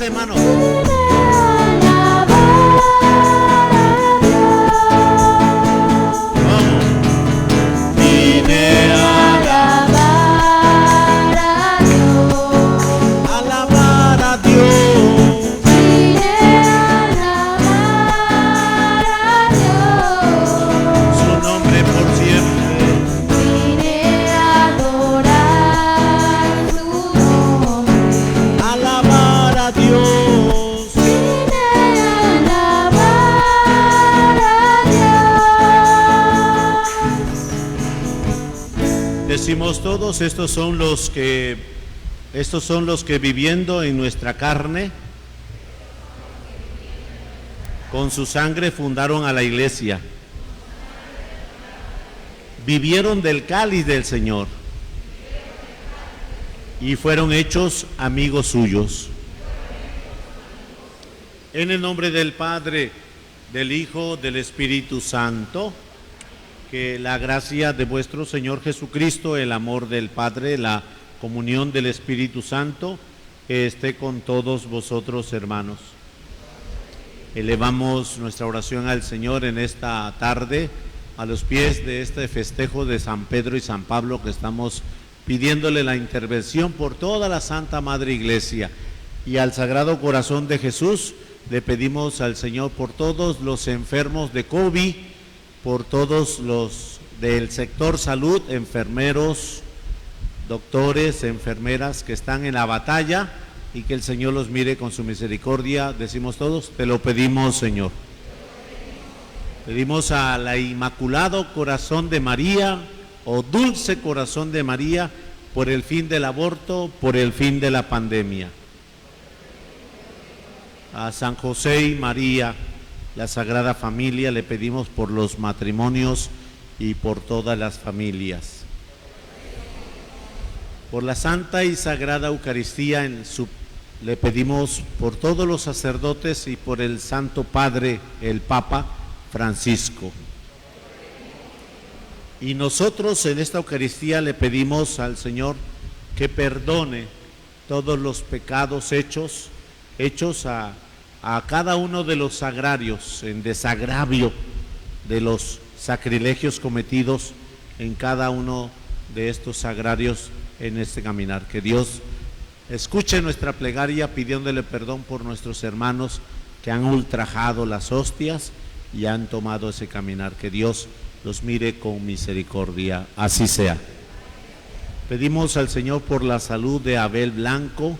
fiesta, hermano. Vine a alabar a Dios. Alabar a Dios. Vine a alabar a Dios. Su nombre por siempre. Vine a adorar su nombre. Alabar a Dios. Vine a alabar a Dios. Decimos todos, estos son los que viviendo en nuestra carne, con su sangre fundaron a la iglesia. Vivieron del cáliz del Señor y fueron hechos amigos suyos. En el nombre del Padre, del Hijo, del Espíritu Santo, que la gracia de vuestro Señor Jesucristo, el amor del Padre, la comunión del Espíritu Santo, que esté con todos vosotros, hermanos. Elevamos nuestra oración al Señor en esta tarde, a los pies de este festejo de San Pedro y San Pablo, que estamos pidiéndole la intervención por toda la Santa Madre Iglesia, y al Sagrado Corazón de Jesús. Le pedimos al Señor por todos los enfermos de COVID, por todos los del sector salud, enfermeros, doctores, enfermeras que están en la batalla, y que el Señor los mire con su misericordia. Decimos todos, te lo pedimos, Señor. Pedimos a la Inmaculado Corazón de María, o Dulce Corazón de María, por el fin del aborto, por el fin de la pandemia. A San José y María, la Sagrada Familia, le pedimos por los matrimonios y por todas las familias. Por la Santa y Sagrada Eucaristía, le pedimos por todos los sacerdotes y por el Santo Padre, el Papa Francisco. Y nosotros en esta Eucaristía le pedimos al Señor que perdone todos los pecados hechos a cada uno de los sagrarios, en desagravio de los sacrilegios cometidos en cada uno de estos sagrarios en este caminar. Que Dios escuche nuestra plegaria pidiéndole perdón por nuestros hermanos que han ultrajado las hostias y han tomado ese caminar. Que Dios los mire con misericordia, así sea. Pedimos al Señor por la salud de Abel Blanco,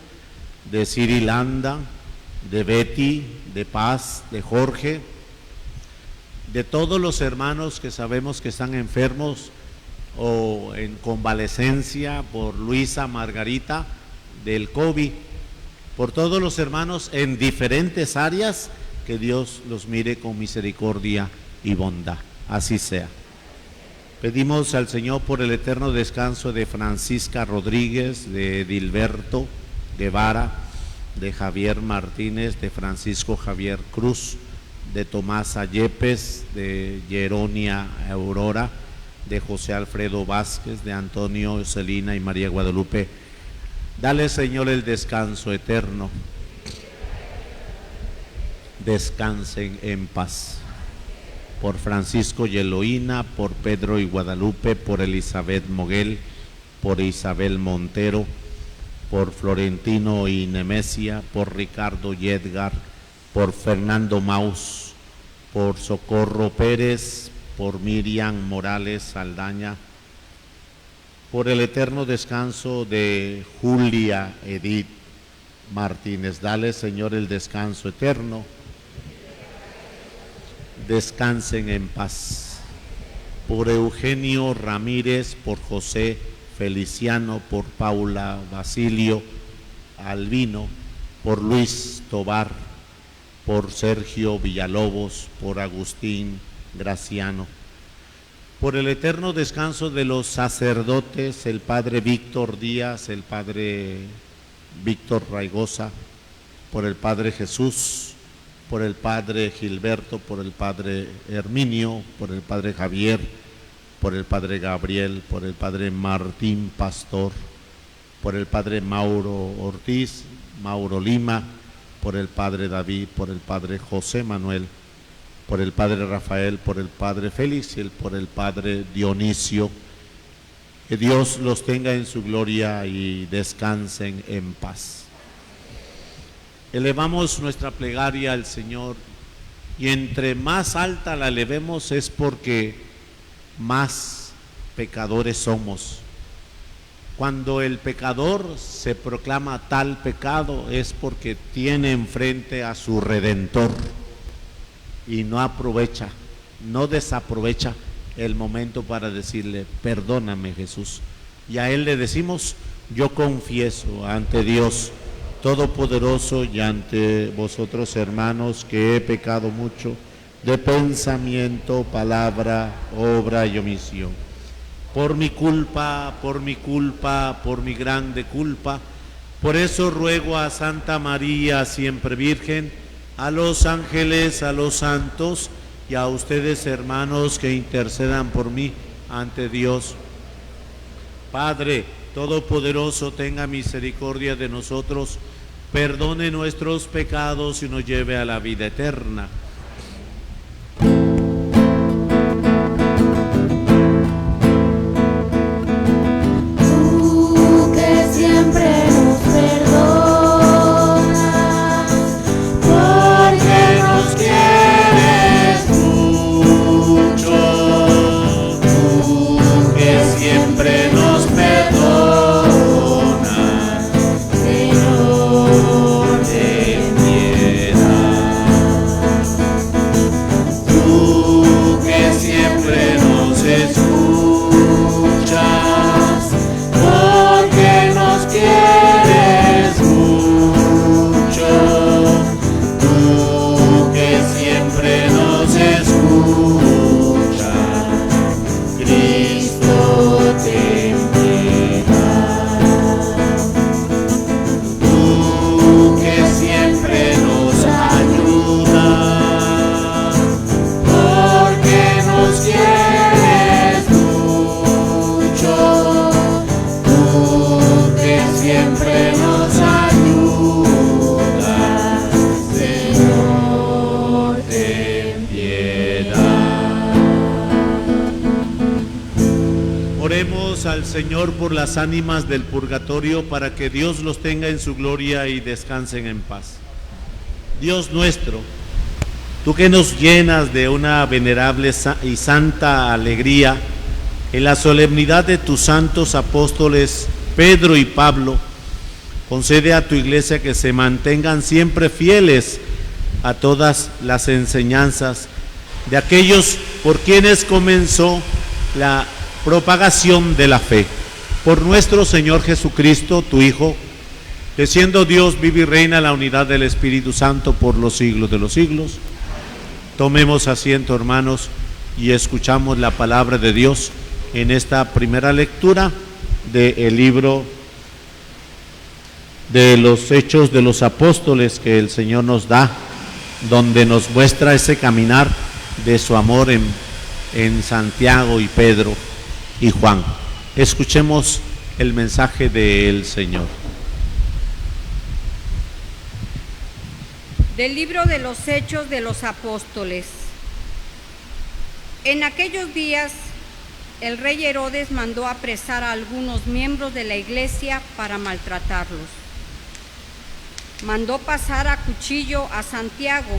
de Ciri Landa, de Betty, de Paz, de Jorge, de todos los hermanos que sabemos que están enfermos o en convalecencia, por Luisa Margarita del COVID, por todos los hermanos en diferentes áreas, que Dios los mire con misericordia y bondad, así sea. Pedimos al Señor por el eterno descanso de Francisca Rodríguez, de Dilberto Guevara, de Javier Martínez, de Francisco Javier Cruz, de Tomás Ayepes, de Jeronia Aurora, de José Alfredo Vázquez, de Antonio Celina y María Guadalupe. Dale, Señor, el descanso eterno. Descansen en paz. Por Francisco y Eloína, por Pedro y Guadalupe, por Elizabeth Moguel, por Isabel Montero, por Florentino y Nemesia, por Ricardo y Edgar, por Fernando Maus, por Socorro Pérez, por Miriam Morales Saldaña, por el eterno descanso de Julia Edith Martínez. Dale, Señor, el descanso eterno. Descansen en paz. Por Eugenio Ramírez, por José Feliciano, por Paula Basilio Albino, por Luis Tobar, por Sergio Villalobos, por Agustín Graciano. Por el eterno descanso de los sacerdotes, el Padre Víctor Díaz, el Padre Víctor Raigosa, por el Padre Jesús, por el Padre Gilberto, por el Padre Herminio, por el Padre Javier, por el Padre Gabriel, por el Padre Martín Pastor, por el Padre Mauro Ortiz, Mauro Lima, por el Padre David, por el Padre José Manuel, por el Padre Rafael, por el Padre Félix y por el Padre Dionisio. Que Dios los tenga en su gloria y descansen en paz. Elevamos nuestra plegaria al Señor y entre más alta la elevemos es porque más pecadores somos. Cuando el pecador se proclama tal pecado es porque tiene enfrente a su Redentor y no aprovecha, no desaprovecha el momento para decirle: perdóname, Jesús. Y a Él le decimos: yo confieso ante Dios Todopoderoso y ante vosotros, hermanos, que he pecado mucho de pensamiento, palabra, obra y omisión. Por mi culpa, por mi culpa, por mi grande culpa. Por eso ruego a Santa María, siempre Virgen, a los ángeles, a los santos y a ustedes, hermanos, que intercedan por mí ante Dios. Padre Todopoderoso, tenga misericordia de nosotros, perdone nuestros pecados y nos lleve a la vida eterna. Tú que siempre nos perdonas, porque nos quieres mucho. Tú que siempre nos perdonas, Señor, ten piedad. Tú que siempre nos escuchas, porque nos quieres mucho. Tú que siempre nos escuchas, Cristo, ten piedad. Tú que siempre nos ayudas, porque nos quieres mucho. Tú que siempre nos ayudas, Señor, ten piedad. Oremos al Señor por las ánimas del purgatorio para que Dios los tenga en su gloria y descansen en paz. Dios nuestro, tú que nos llenas de una venerable y santa alegría en la solemnidad de tus santos apóstoles Pedro y Pablo, concede a tu iglesia que se mantengan siempre fieles a todas las enseñanzas de aquellos por quienes comenzó la propagación de la fe. Por nuestro Señor Jesucristo, tu Hijo, que siendo Dios vive y reina en la unidad del Espíritu Santo por los siglos de los siglos. Tomemos asiento, hermanos, y escuchamos la palabra de Dios en esta primera lectura del libro de los Hechos de los Apóstoles que el Señor nos da, donde nos muestra ese caminar de su amor en Santiago y Pedro y Juan. Escuchemos el mensaje del Señor. Del libro de los Hechos de los Apóstoles. En aquellos días, el rey Herodes mandó apresar a algunos miembros de la iglesia para maltratarlos. Mandó pasar a cuchillo a Santiago,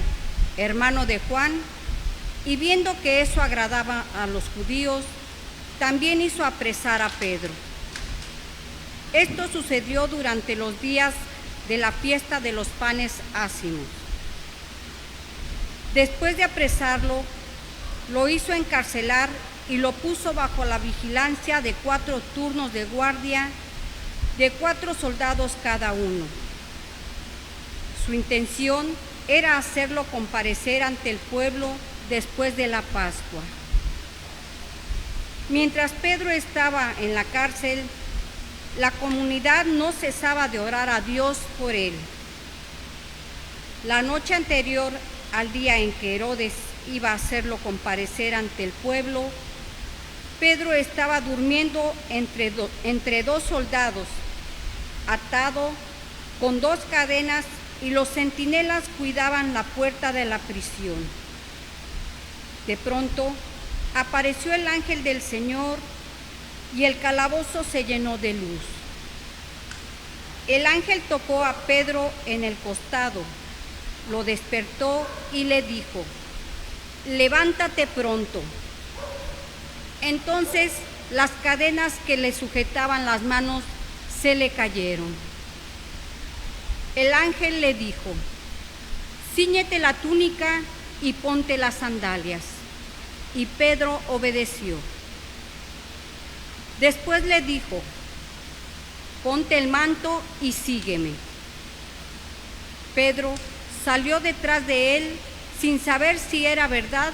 hermano de Juan, y viendo que eso agradaba a los judíos, también hizo apresar a Pedro. Esto sucedió durante los días de la fiesta de los panes ácimos. Después de apresarlo, lo hizo encarcelar y lo puso bajo la vigilancia de 4 turnos de guardia, de 4 soldados cada uno. Su intención era hacerlo comparecer ante el pueblo después de la Pascua. Mientras Pedro estaba en la cárcel, la comunidad no cesaba de orar a Dios por él. La noche anterior al día en que Herodes iba a hacerlo comparecer ante el pueblo, Pedro estaba durmiendo entre 2 soldados, atado con 2 cadenas y los centinelas cuidaban la puerta de la prisión. De pronto apareció el ángel del Señor y el calabozo se llenó de luz. El ángel tocó a Pedro en el costado, lo despertó y le dijo: levántate pronto. Entonces las cadenas que le sujetaban las manos se le cayeron. El ángel le dijo: cíñete la túnica y ponte las sandalias. Y Pedro obedeció. Después le dijo: ponte el manto y sígueme. Pedro salió detrás de él sin saber si era verdad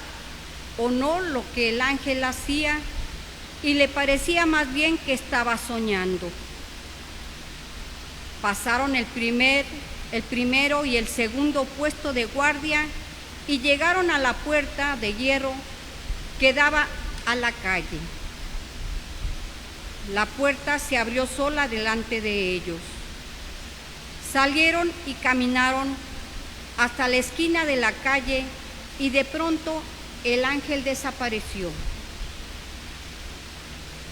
o no lo que el ángel hacía, y le parecía más bien que estaba soñando. Pasaron el primero y el segundo puesto de guardia y llegaron a la puerta de hierro que daba a la calle. La puerta se abrió sola delante de ellos. Salieron y caminaron hasta la esquina de la calle y de pronto el ángel desapareció.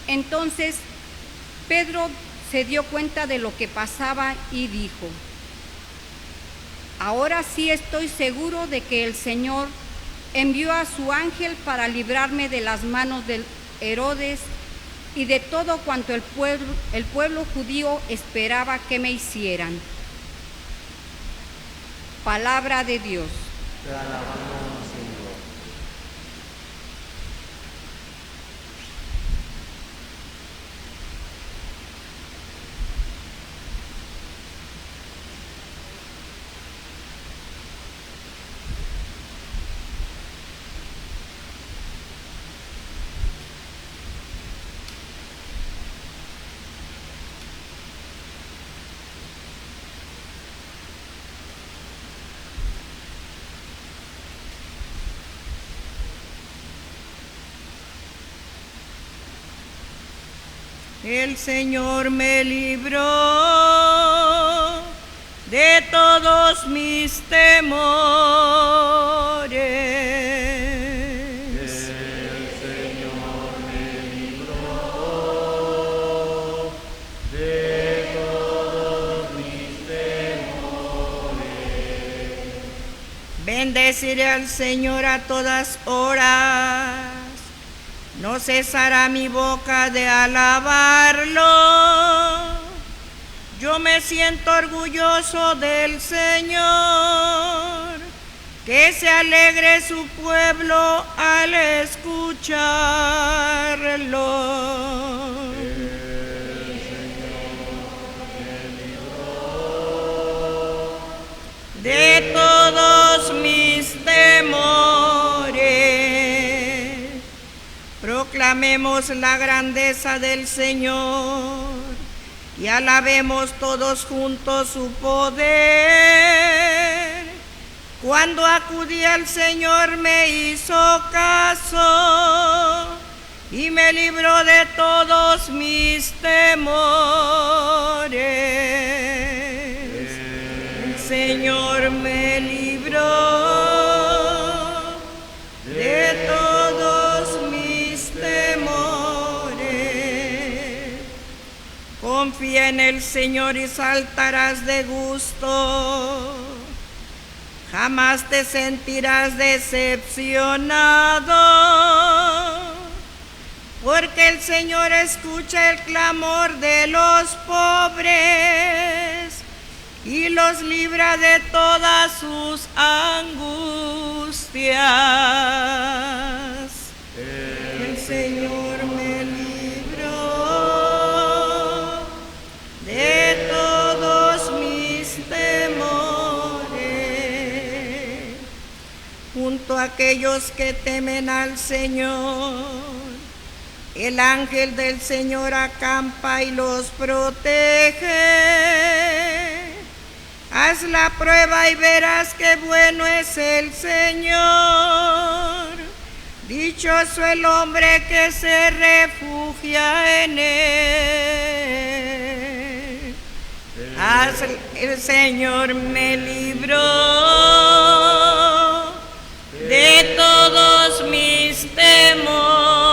Entonces Pedro se dio cuenta de lo que pasaba y dijo: ahora sí estoy seguro de que el Señor envió a su ángel para librarme de las manos de Herodes y de todo cuanto el pueblo judío esperaba que me hicieran. Palabra de Dios. Te alabamos, Señor. El Señor me libró de todos mis temores. El Señor me libró de todos mis temores. Bendeciré al Señor a todas horas. No cesará mi boca de alabarlo. Yo me siento orgulloso del Señor. Que se alegre su pueblo al escucharlo. El Señor me libró De todos mis temores. Proclamemos la grandeza del Señor y alabemos todos juntos su poder. Cuando acudí al Señor me hizo caso y me libró de todos mis temores. El Señor me libró de todos mis temores. Confía en el Señor y saltarás de gusto. Jamás te sentirás decepcionado, porque el Señor escucha el clamor de los pobres y los libra de todas sus angustias. El Señor me libró de todos mis temores. Junto a aquellos que temen al Señor, el ángel del Señor acampa y los protege. Haz la prueba y verás qué bueno es el Señor. Dichoso el hombre que se refugia en él. El Señor me libró de todos mis temores.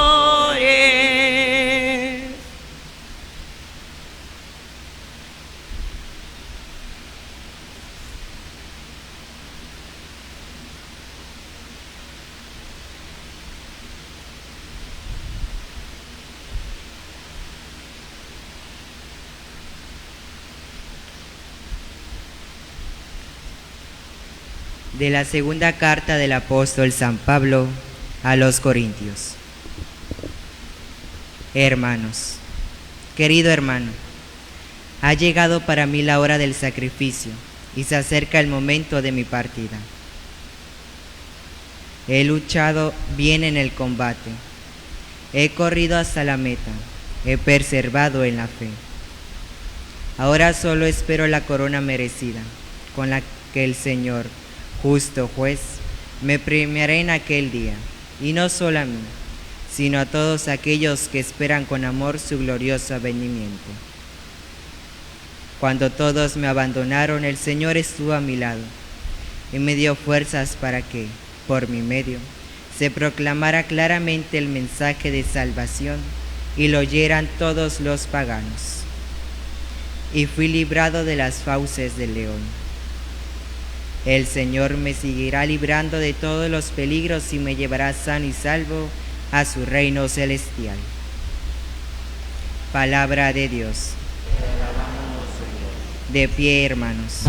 De la segunda carta del apóstol San Pablo a los Corintios. Hermanos, querido hermano, ha llegado para mí la hora del sacrificio y se acerca el momento de mi partida. He luchado bien en el combate, he corrido hasta la meta, he perseverado en la fe. Ahora solo espero la corona merecida, con la que el Señor, justo juez, me premiará en aquel día, y no solo a mí, sino a todos aquellos que esperan con amor su glorioso venimiento. Cuando todos me abandonaron, el Señor estuvo a mi lado, y me dio fuerzas para que, por mi medio, se proclamara claramente el mensaje de salvación, y lo oyeran todos los paganos. Y fui librado de las fauces del león. El Señor me seguirá librando de todos los peligros y me llevará sano y salvo a su reino celestial. Palabra de Dios. De pie, hermanos.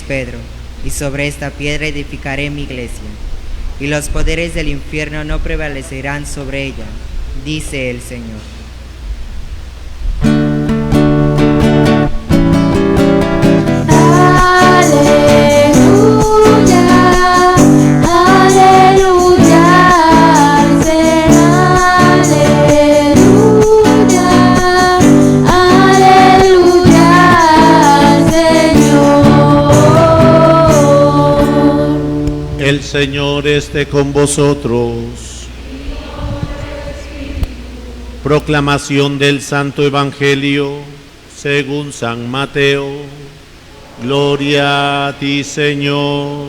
Pedro, y sobre esta piedra edificaré mi iglesia, y los poderes del infierno no prevalecerán sobre ella, dice el Señor. El Señor esté con vosotros. Proclamación del Santo Evangelio según San Mateo. Gloria a ti, Señor.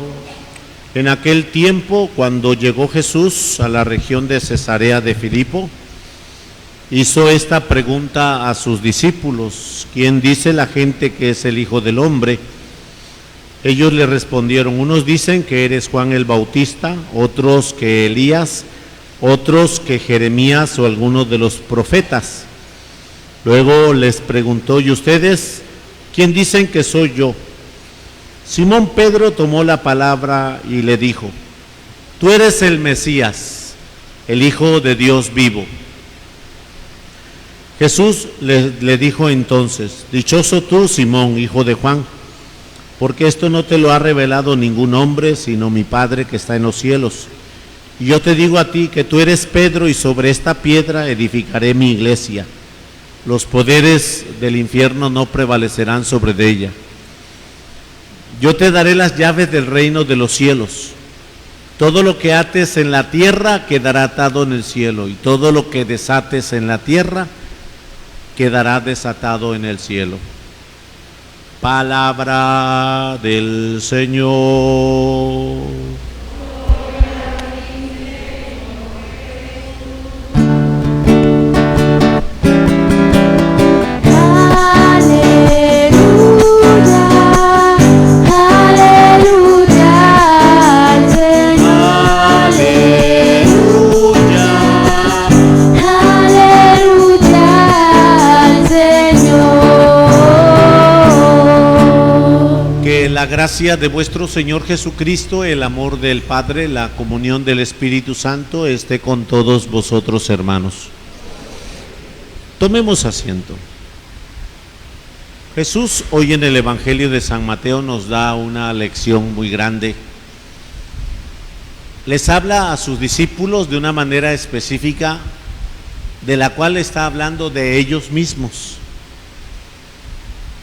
En aquel tiempo, cuando llegó Jesús a la región de Cesarea de Filipo, hizo esta pregunta a sus discípulos: ¿Quién dice la gente que es el Hijo del Hombre? Ellos le respondieron: unos dicen que eres Juan el Bautista, otros que Elías, otros que Jeremías o alguno de los profetas. Luego les preguntó: ¿y ustedes quién dicen que soy yo? Simón Pedro tomó la palabra y le dijo: tú eres el Mesías, el Hijo de Dios vivo. Jesús le dijo entonces: dichoso tú, Simón, hijo de Juan, porque esto no te lo ha revelado ningún hombre, sino mi Padre que está en los cielos. Y yo te digo a ti que tú eres Pedro, y sobre esta piedra edificaré mi iglesia. Los poderes del infierno no prevalecerán sobre ella. Yo te daré las llaves del reino de los cielos. Todo lo que ates en la tierra quedará atado en el cielo, y todo lo que desates en la tierra quedará desatado en el cielo. Palabra del Señor. La gracia de vuestro Señor Jesucristo, el amor del Padre, la comunión del Espíritu Santo esté con todos vosotros, hermanos. Tomemos asiento. Jesús hoy en el Evangelio de San Mateo nos da una lección muy grande. les habla a sus discípulos de una manera específica, de la cual está hablando de ellos mismos.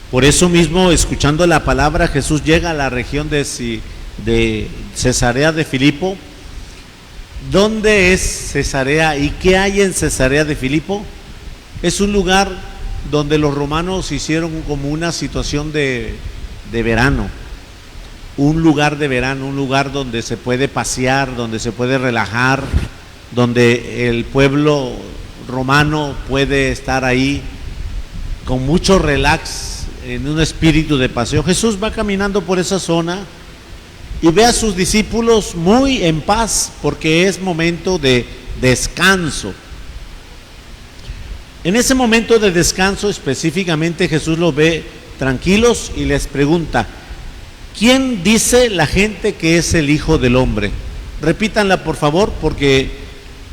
Por eso mismo, escuchando la palabra, Jesús llega a la región de Cesarea de Filipo. ¿Dónde es Cesarea y qué hay en Cesarea de Filipo? Es un lugar donde los romanos hicieron como una situación de verano, un lugar de verano, un lugar donde se puede pasear, donde se puede relajar, donde el pueblo romano puede estar ahí con mucho relax, en un espíritu de paseo. Jesús va caminando por esa zona y ve a sus discípulos muy en paz, porque es momento de descanso. En ese momento de descanso específicamente Jesús los ve tranquilos y les pregunta: ¿quién dice la gente que es el Hijo del Hombre? Repítanla por favor, porque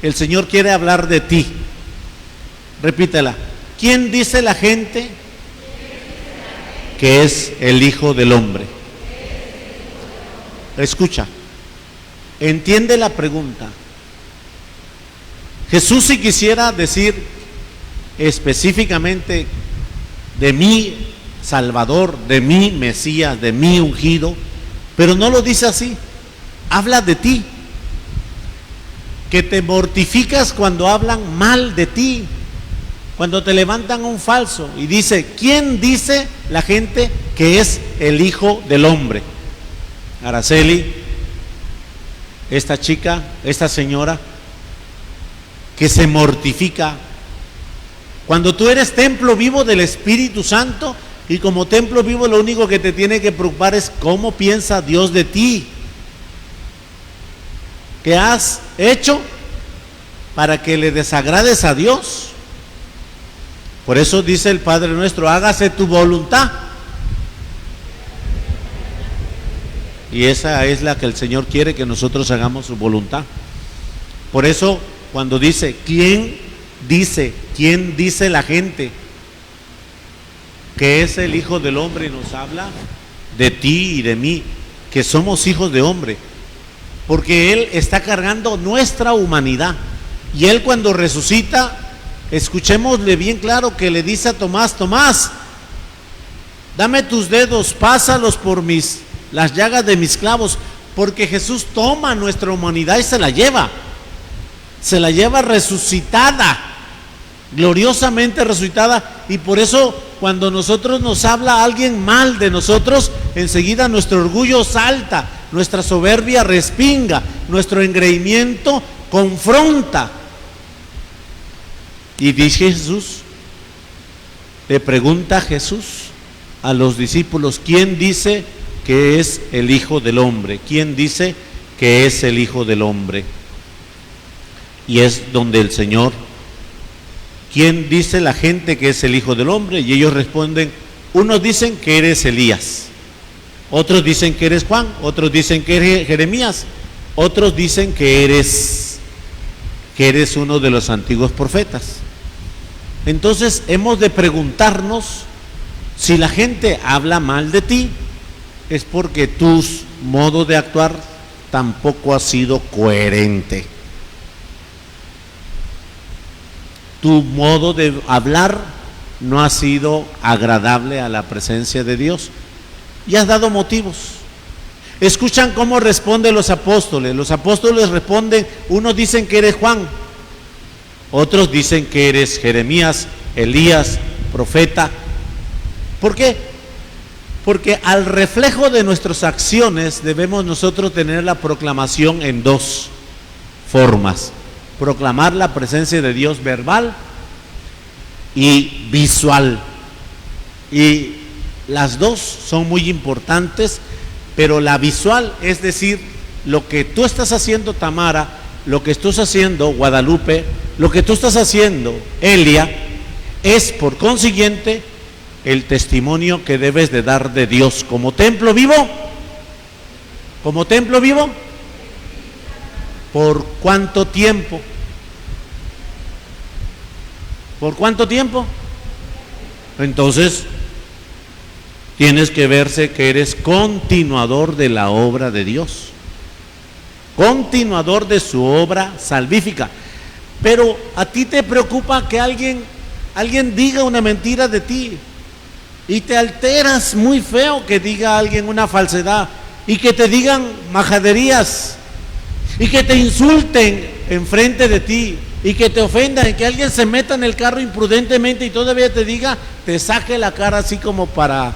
el Señor quiere hablar de ti. Repítela. ¿Quién dice la gente que es el Hijo del Hombre? Escucha, entiende la pregunta. Jesús, si quisiera decir específicamente de mi Salvador, de mi Mesías, de mi ungido, pero no lo dice así, habla de ti, que te mortificas cuando hablan mal de ti, cuando te levantan un falso, y dice: ¿quién dice la gente que es el Hijo del Hombre? Araceli, esta chica, esta señora que se mortifica, cuando tú eres templo vivo del Espíritu Santo, y como templo vivo lo único que te tiene que preocupar es cómo piensa Dios de ti, qué has hecho para que le desagrades a Dios. Por eso dice el Padre nuestro: hágase tu voluntad. Y esa es la que el Señor quiere, que nosotros hagamos su voluntad. Por eso cuando dice: ¿quién dice la gente que es el Hijo del Hombre? Y nos habla de ti y de mí, que somos hijos de hombre, porque Él está cargando nuestra humanidad. Y Él, cuando resucita, escuchémosle bien claro que le dice a Tomás: Tomás, dame tus dedos, pásalos por las llagas de mis clavos, porque Jesús toma nuestra humanidad y se la lleva resucitada, gloriosamente resucitada. Y por eso cuando nosotros nos habla alguien mal de nosotros, enseguida nuestro orgullo salta, nuestra soberbia respinga, nuestro engreimiento confronta. Y dice Jesús, le pregunta Jesús a los discípulos: ¿quién dice que es el Hijo del Hombre? ¿Quién dice que es el Hijo del Hombre? Y es donde el Señor: ¿quién dice la gente que es el Hijo del Hombre? Y ellos responden: unos dicen que eres Elías, otros dicen que eres Juan, otros dicen que eres Jeremías, otros dicen que eres uno de los antiguos profetas. Entonces hemos de preguntarnos: si la gente habla mal de ti, es porque tu modo de actuar tampoco ha sido coherente. Tu modo de hablar no ha sido agradable a la presencia de Dios y has dado motivos. Escuchan cómo responden los apóstoles. Los apóstoles responden: unos dicen que eres Juan, otros dicen que eres Jeremías, Elías, profeta. ¿Por qué? Porque al reflejo de nuestras acciones debemos nosotros tener la proclamación en dos formas: proclamar la presencia de Dios verbal y visual. Y las dos son muy importantes, pero la visual, es decir, lo que tú estás haciendo, Tamara, lo que estás haciendo, Guadalupe, lo que tú estás haciendo, Elia, es por consiguiente el testimonio que debes de dar de Dios como templo vivo. Como templo vivo. ¿Por cuánto tiempo? ¿Por cuánto tiempo? Entonces tienes que verse que eres continuador de la obra de Dios. continuador de su obra salvífica. Pero a ti te preocupa que alguien diga una mentira de ti, y te alteras muy feo que diga alguien una falsedad, y que te digan majaderías, y que te insulten enfrente de ti, y que te ofendan, y que alguien se meta en el carro imprudentemente y todavía te diga, te saque la cara así como para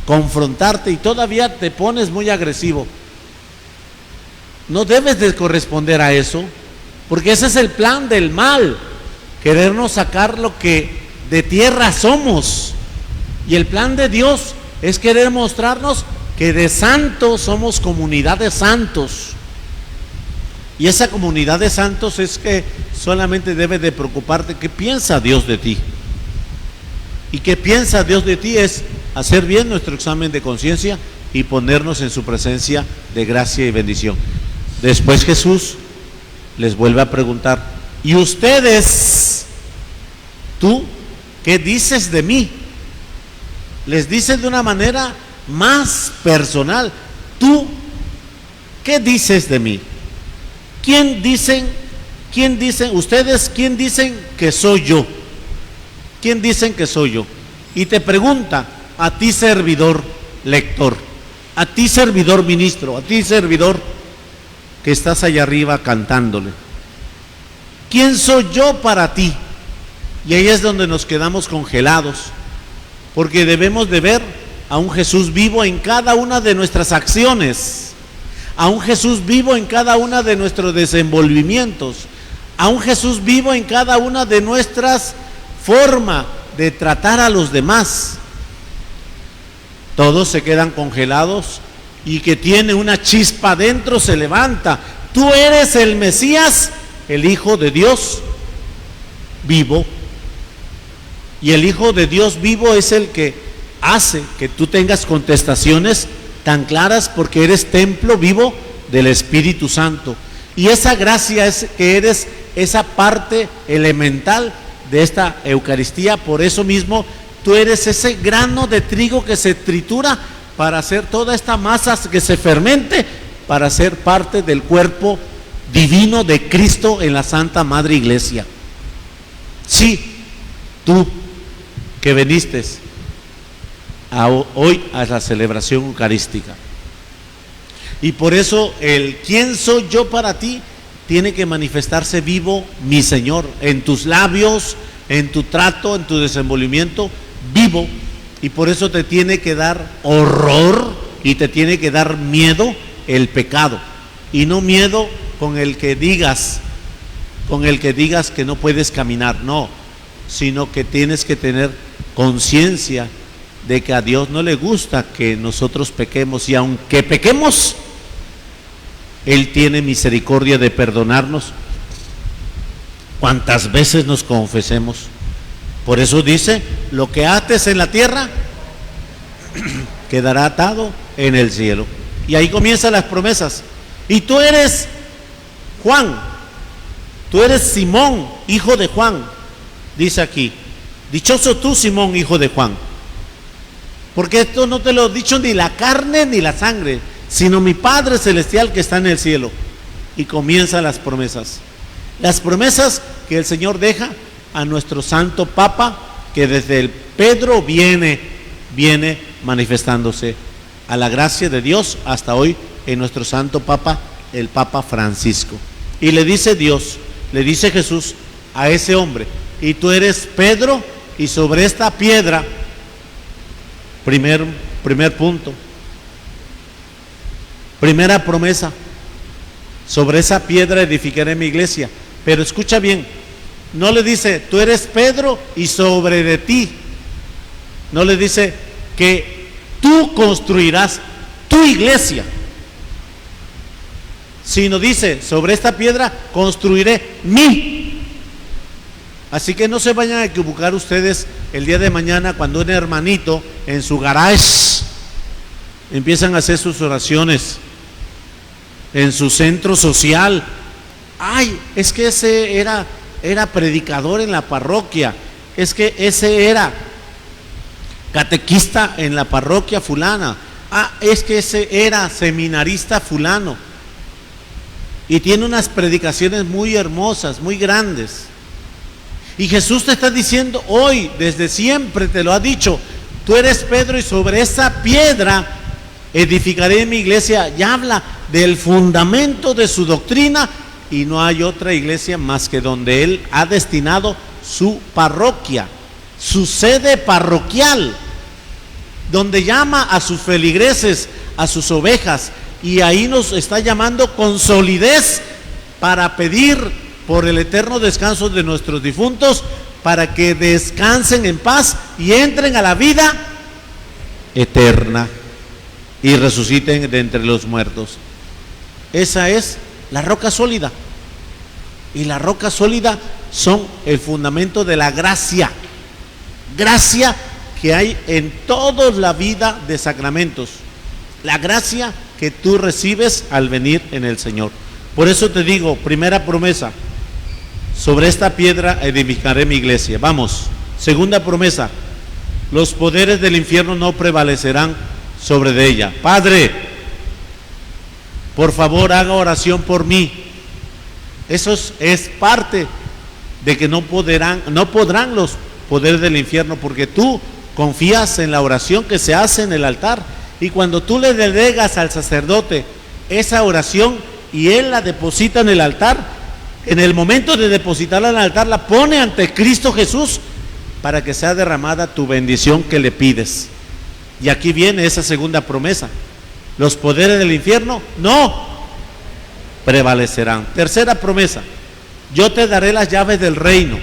confrontarte, y todavía te pones muy agresivo. No debes de corresponder a eso, porque ese es el plan del mal, querernos sacar lo que de tierra somos. Y el plan de Dios es querer mostrarnos que de santos somos comunidad de santos. Y esa comunidad de santos es que solamente debe de preocuparte qué piensa Dios de ti. Y qué piensa Dios de ti es hacer bien nuestro examen de conciencia y ponernos en su presencia de gracia y bendición. Después Jesús les vuelve a preguntar, ¿y ustedes, tú, qué dices de mí? Les dice de una manera más personal, tú, ¿qué dices de mí? ¿Quién dicen, ustedes, quién dicen que soy yo? ¿Quién dicen que soy yo? Y te pregunta, a ti servidor lector, a ti servidor ministro, a ti servidor que estás allá arriba cantándole, ¿quién soy yo para ti? Y ahí es donde nos quedamos congelados, porque debemos de ver a un Jesús vivo en cada una de nuestras acciones, a un Jesús vivo en cada una de nuestros desenvolvimientos, a un Jesús vivo en cada una de nuestras formas de tratar a los demás. Todos se quedan congelados, y que tiene una chispa dentro se levanta. Tú eres el Mesías, el Hijo de Dios vivo. Y el Hijo de Dios vivo es el que hace que tú tengas contestaciones tan claras, porque eres templo vivo del Espíritu Santo. Y esa gracia es que eres esa parte elemental de esta Eucaristía. Por eso mismo tú eres ese grano de trigo que se tritura para hacer toda esta masa que se fermente, para ser parte del cuerpo divino de Cristo en la Santa Madre Iglesia. Sí, tú que viniste hoy a la celebración eucarística. Y por eso el ¿quién soy yo para ti? Tiene que manifestarse vivo, mi Señor, en tus labios, en tu trato, en tu desenvolvimiento, vivo. Y por eso te tiene que dar horror y te tiene que dar miedo el pecado. Y no miedo con el que digas que no puedes caminar, no, sino que tienes que tener conciencia de que a Dios no le gusta que nosotros pequemos, y aunque pequemos, Él tiene misericordia de perdonarnos cuantas veces nos confesemos. Por eso dice, lo que ates en la tierra quedará atado en el cielo. Y ahí comienzan las promesas. Y tú eres Juan, tú eres Simón, hijo de Juan. Dice aquí, dichoso tú, Simón, hijo de Juan, porque esto no te lo he dicho ni la carne ni la sangre, sino mi Padre Celestial que está en el cielo. Y comienzan las promesas que el Señor deja a nuestro Santo Papa, que desde el Pedro viene manifestándose a la gracia de Dios hasta hoy en nuestro Santo Papa, el Papa Francisco. Y le dice Dios, le dice Jesús a ese hombre, y tú eres Pedro, y sobre esta piedra, primer punto, primera promesa, sobre esa piedra edificaré mi iglesia. Pero escucha bien, no le dice, tú eres Pedro y sobre de ti. No le dice que tú construirás tu iglesia, sino dice, sobre esta piedra construiré mi. Así que no se vayan a equivocar ustedes el día de mañana cuando un hermanito en su garage empiezan a hacer sus oraciones, en su centro social. Ay, es que ese era predicador en la parroquia, es que ese era catequista en la parroquia fulana, es que ese era seminarista fulano. y tiene unas predicaciones muy hermosas, muy grandes. Y Jesús te está diciendo hoy, desde siempre te lo ha dicho, tú eres Pedro y sobre esa piedra edificaré mi iglesia. Y habla del fundamento de su doctrina, y no hay otra iglesia más que donde Él ha destinado su parroquia, su sede parroquial, donde llama a sus feligreses, a sus ovejas, y ahí nos está llamando con solidez para pedir por el eterno descanso de nuestros difuntos, para que descansen en paz y entren a la vida eterna y resuciten de entre los muertos. Esa es la roca sólida, y la roca sólida son el fundamento de la gracia que hay en toda la vida de sacramentos, la gracia que tú recibes al venir en el Señor. Por eso te digo, primera promesa, sobre esta piedra edificaré mi iglesia. Vamos, segunda promesa, los poderes del infierno no prevalecerán sobre de ella. Padre, por favor haga oración por mí. Eso es parte de que no podrán los poderes del infierno, porque tú confías en la oración que se hace en el altar, y cuando tú le delegas al sacerdote esa oración y él la deposita en el altar, en el momento de depositarla en el altar la pone ante Cristo Jesús para que sea derramada tu bendición que le pides. Y aquí viene esa segunda promesa: los poderes del infierno no prevalecerán. Tercera promesa: yo te daré las llaves del reino.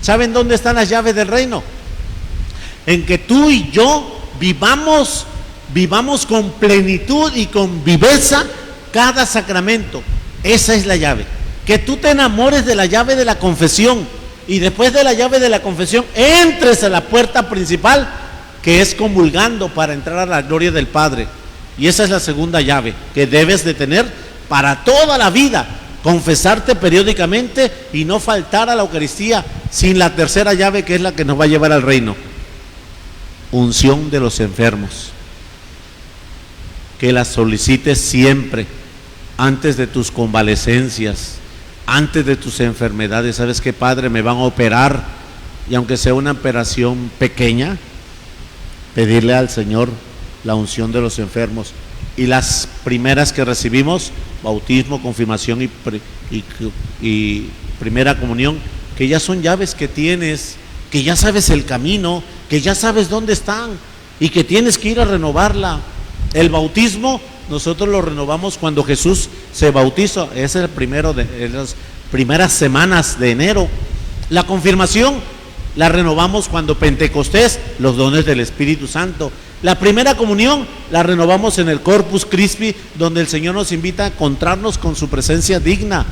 ¿Saben dónde están las llaves del reino? En que tú y yo vivamos con plenitud y con viveza cada sacramento. Esa es la llave. Que tú te enamores de la llave de la confesión, y después de la llave de la confesión entres a la puerta principal, que es comulgando, para entrar a la gloria del Padre. Y esa es la segunda llave que debes de tener para toda la vida: confesarte periódicamente y no faltar a la Eucaristía, sin la tercera llave, que es la que nos va a llevar al reino: unción de los enfermos. Que la solicites siempre, antes de tus convalecencias, antes de tus enfermedades. ¿Sabes qué, Padre? Me van a operar, y aunque sea una operación pequeña, pedirle al Señor la unción de los enfermos. Y las primeras que recibimos, bautismo, confirmación y primera comunión, que ya son llaves que tienes, que ya sabes el camino, que ya sabes dónde están y que tienes que ir a renovarla. El bautismo nosotros lo renovamos cuando Jesús se bautizó, es el primero de las primeras semanas de enero. La confirmación la renovamos cuando Pentecostés, los dones del Espíritu Santo. La primera comunión la renovamos en el Corpus Christi, donde el Señor nos invita a encontrarnos con su presencia digna.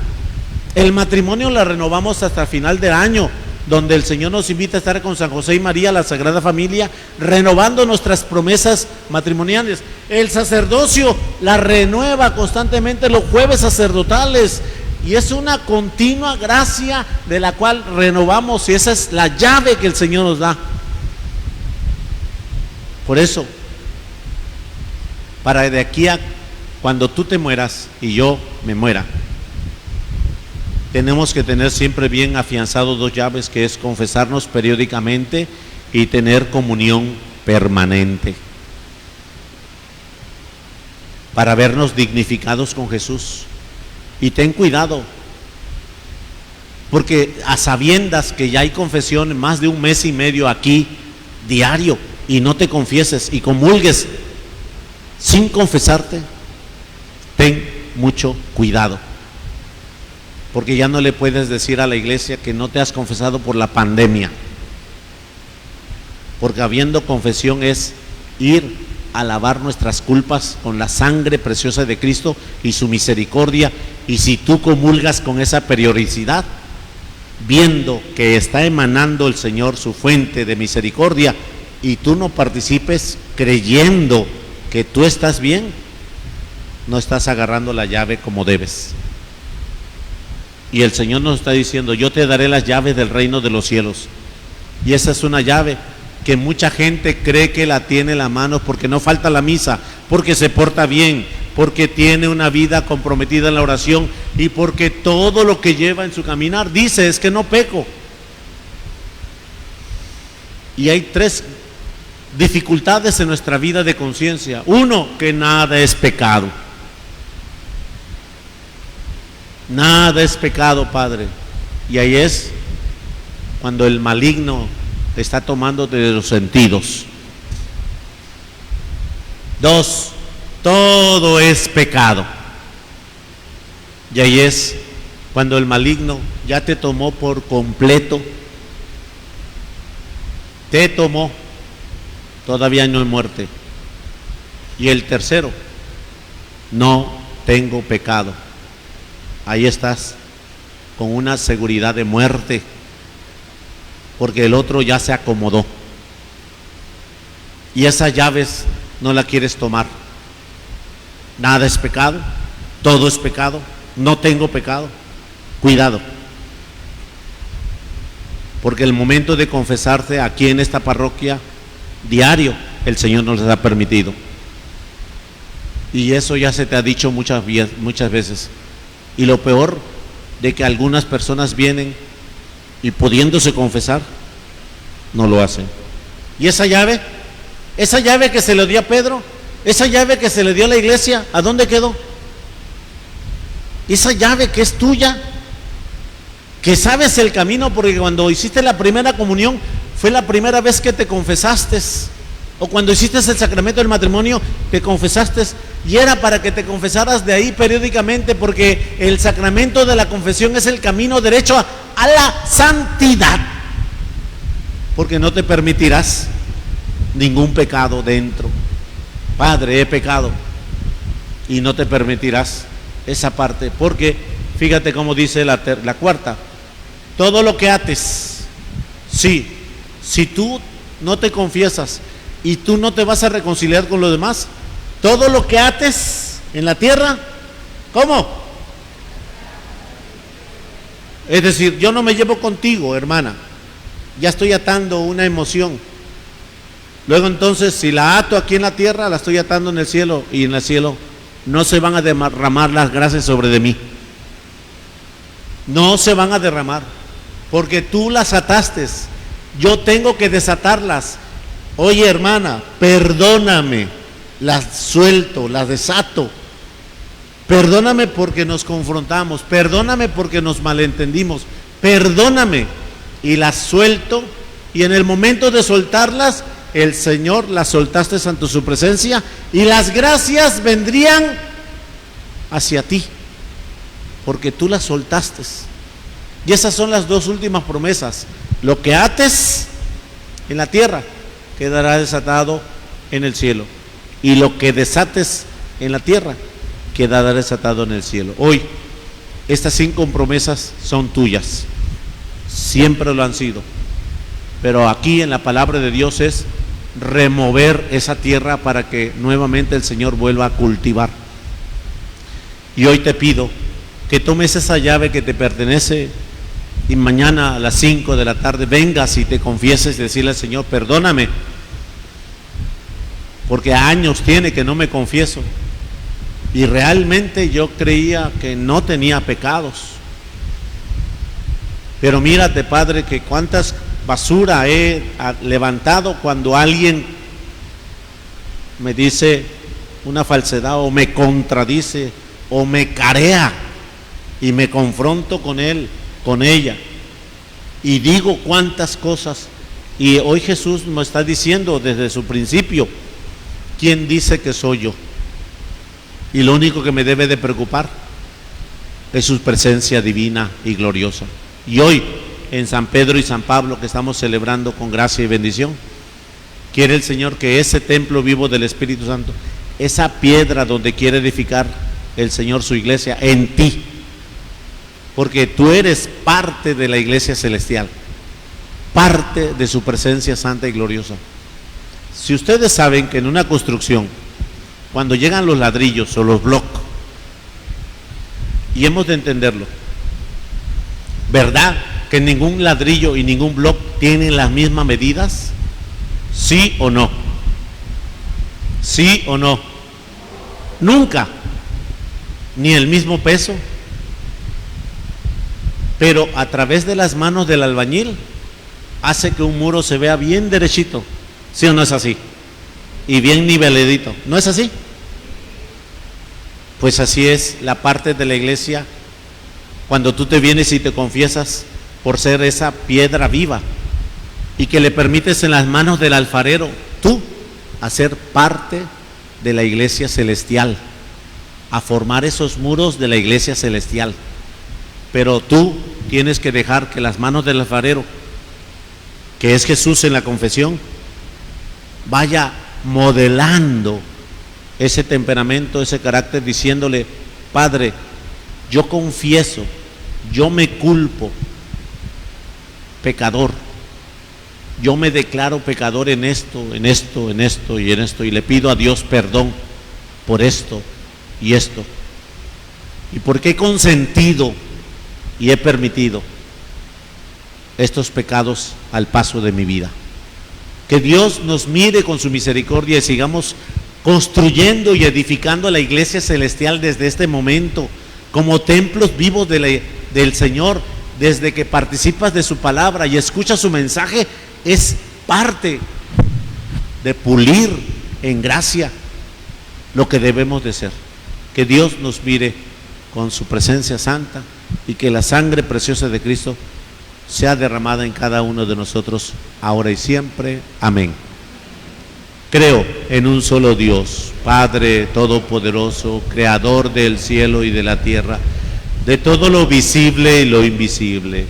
El matrimonio la renovamos hasta el final del año, donde el Señor nos invita a estar con San José y María, la Sagrada Familia, renovando nuestras promesas matrimoniales. El sacerdocio la renueva constantemente los jueves sacerdotales, y es una continua gracia de la cual renovamos, y esa es la llave que el Señor nos da. Por eso, para de aquí a cuando tú te mueras y yo me muera, tenemos que tener siempre bien afianzado dos llaves, que es confesarnos periódicamente y tener comunión permanente, para vernos dignificados con Jesús. Y ten cuidado, porque a sabiendas que ya hay confesión más de 1 mes y medio aquí diario, y no te confieses y comulgues sin confesarte, ten mucho cuidado, porque ya no le puedes decir a la iglesia que no te has confesado por la pandemia, porque habiendo confesión es ir a lavar nuestras culpas con la sangre preciosa de Cristo y su misericordia. Y si tú comulgas con esa periodicidad, viendo que está emanando el Señor su fuente de misericordia, y tú no participes creyendo que tú estás bien, no estás agarrando la llave como debes. Y el Señor nos está diciendo: yo te daré las llaves del reino de los cielos. Y esa es una llave que mucha gente cree que la tiene en la mano porque no falta la misa, porque se porta bien, porque tiene una vida comprometida en la oración y porque todo lo que lleva en su caminar dice es que no peco. Y hay 3 dificultades en nuestra vida de conciencia. 1, que nada es pecado. Nada es pecado, Padre. Y ahí es cuando el maligno está tomando de los sentidos. 2, todo es pecado. Y ahí es cuando el maligno ya te tomó por completo. Te tomó, todavía no hay muerte. Y el tercero, no tengo pecado. Ahí estás con una seguridad de muerte, porque el otro ya se acomodó. Y esas llaves no las quieres tomar. Nada es pecado, todo es pecado, no tengo pecado. Cuidado. Porque el momento de confesarse aquí en esta parroquia, diario, el Señor nos ha permitido. Y eso ya se te ha dicho muchas veces. Y lo peor, de que algunas personas vienen y pudiéndose confesar, no lo hacen. ¿Y esa llave que se le dio a Pedro, esa llave que se le dio a la iglesia, ¿a dónde quedó? Esa llave que es tuya, que sabes el camino, porque cuando hiciste la primera comunión fue la primera vez que te confesaste, o cuando hiciste el sacramento del matrimonio te confesaste, y era para que te confesaras de ahí periódicamente, porque el sacramento de la confesión es el camino derecho a la santidad, porque no te permitirás ningún pecado dentro. Padre, he pecado, y no te permitirás esa parte, porque fíjate cómo dice la cuarta: todo lo que ates, si tú no te confiesas y tú no te vas a reconciliar con los demás, todo lo que ates en la tierra, ¿cómo? Es decir, yo no me llevo contigo, hermana, ya estoy atando una emoción. Luego entonces, si la ato aquí en la tierra, la estoy atando en el cielo, y en el cielo no se van a derramar las gracias sobre de mí. No se van a derramar, porque tú las ataste. Yo tengo que desatarlas. Oye, hermana, perdóname, las suelto, las desato. Perdóname porque nos confrontamos, perdóname porque nos malentendimos, perdóname, y las suelto. Y en el momento de soltarlas, el Señor las soltaste ante su presencia, y las gracias vendrían hacia ti, porque tú las soltaste. Y esas son las 2 últimas promesas: lo que ates en la tierra quedará desatado en el cielo, y lo que desates en la tierra quedará desatado en el cielo. Hoy estas 5 promesas son tuyas, siempre lo han sido, pero aquí en la palabra de Dios es remover esa tierra para que nuevamente el Señor vuelva a cultivar. Y hoy te pido que tomes esa llave que te pertenece, y mañana a las 5 de la tarde vengas y te confieses y decirle al Señor: perdóname, porque años tiene que no me confieso, y realmente yo creía que no tenía pecados. Pero mírate, Padre, que cuántas basura he levantado cuando alguien me dice una falsedad, o me contradice, o me carea, y me confronto con él, con ella, y digo cuántas cosas. Y hoy Jesús me está diciendo desde su principio: ¿quién dice que soy yo? Y lo único que me debe de preocupar es su presencia divina y gloriosa. Y hoy, en San Pedro y San Pablo, que estamos celebrando con gracia y bendición, quiere el Señor que ese templo vivo del Espíritu Santo, esa piedra donde quiere edificar el Señor su iglesia, en ti, porque tú eres parte de la iglesia celestial, parte de su presencia santa y gloriosa. Si ustedes saben que en una construcción, cuando llegan los ladrillos o los bloques, y hemos de entenderlo, ¿verdad que ningún ladrillo y ningún bloque tienen las mismas medidas? ¿Sí o no? ¿Sí o no? Nunca. ni el mismo peso, pero a través de las manos del albañil hace que un muro se vea bien derechito. ¿Sí o no es así? Y bien niveladito. ¿No es así? Pues así es la parte de la iglesia cuando tú te vienes y te confiesas por ser esa piedra viva y que le permites en las manos del alfarero tú hacer parte de la iglesia celestial, a formar esos muros de la iglesia celestial. Pero tú tienes que dejar que las manos del alfarero, que es Jesús en la confesión, vaya modelando ese temperamento, ese carácter, diciéndole: Padre, yo confieso, yo me culpo, pecador, yo me declaro pecador en esto, en esto, en esto y en esto, y le pido a Dios perdón por esto y esto, y porque he consentido y he permitido estos pecados al paso de mi vida. Que Dios nos mire con su misericordia y sigamos construyendo y edificando la iglesia celestial desde este momento, como templos vivos del Señor. Desde que participas de su palabra y escuchas su mensaje, es parte de pulir en gracia lo que debemos de ser. Que Dios nos mire con su presencia santa y que la sangre preciosa de Cristo sea derramada en cada uno de nosotros, ahora y siempre. Amén. Creo en un solo Dios, Padre Todopoderoso, Creador del cielo y de la tierra, de todo lo visible y lo invisible.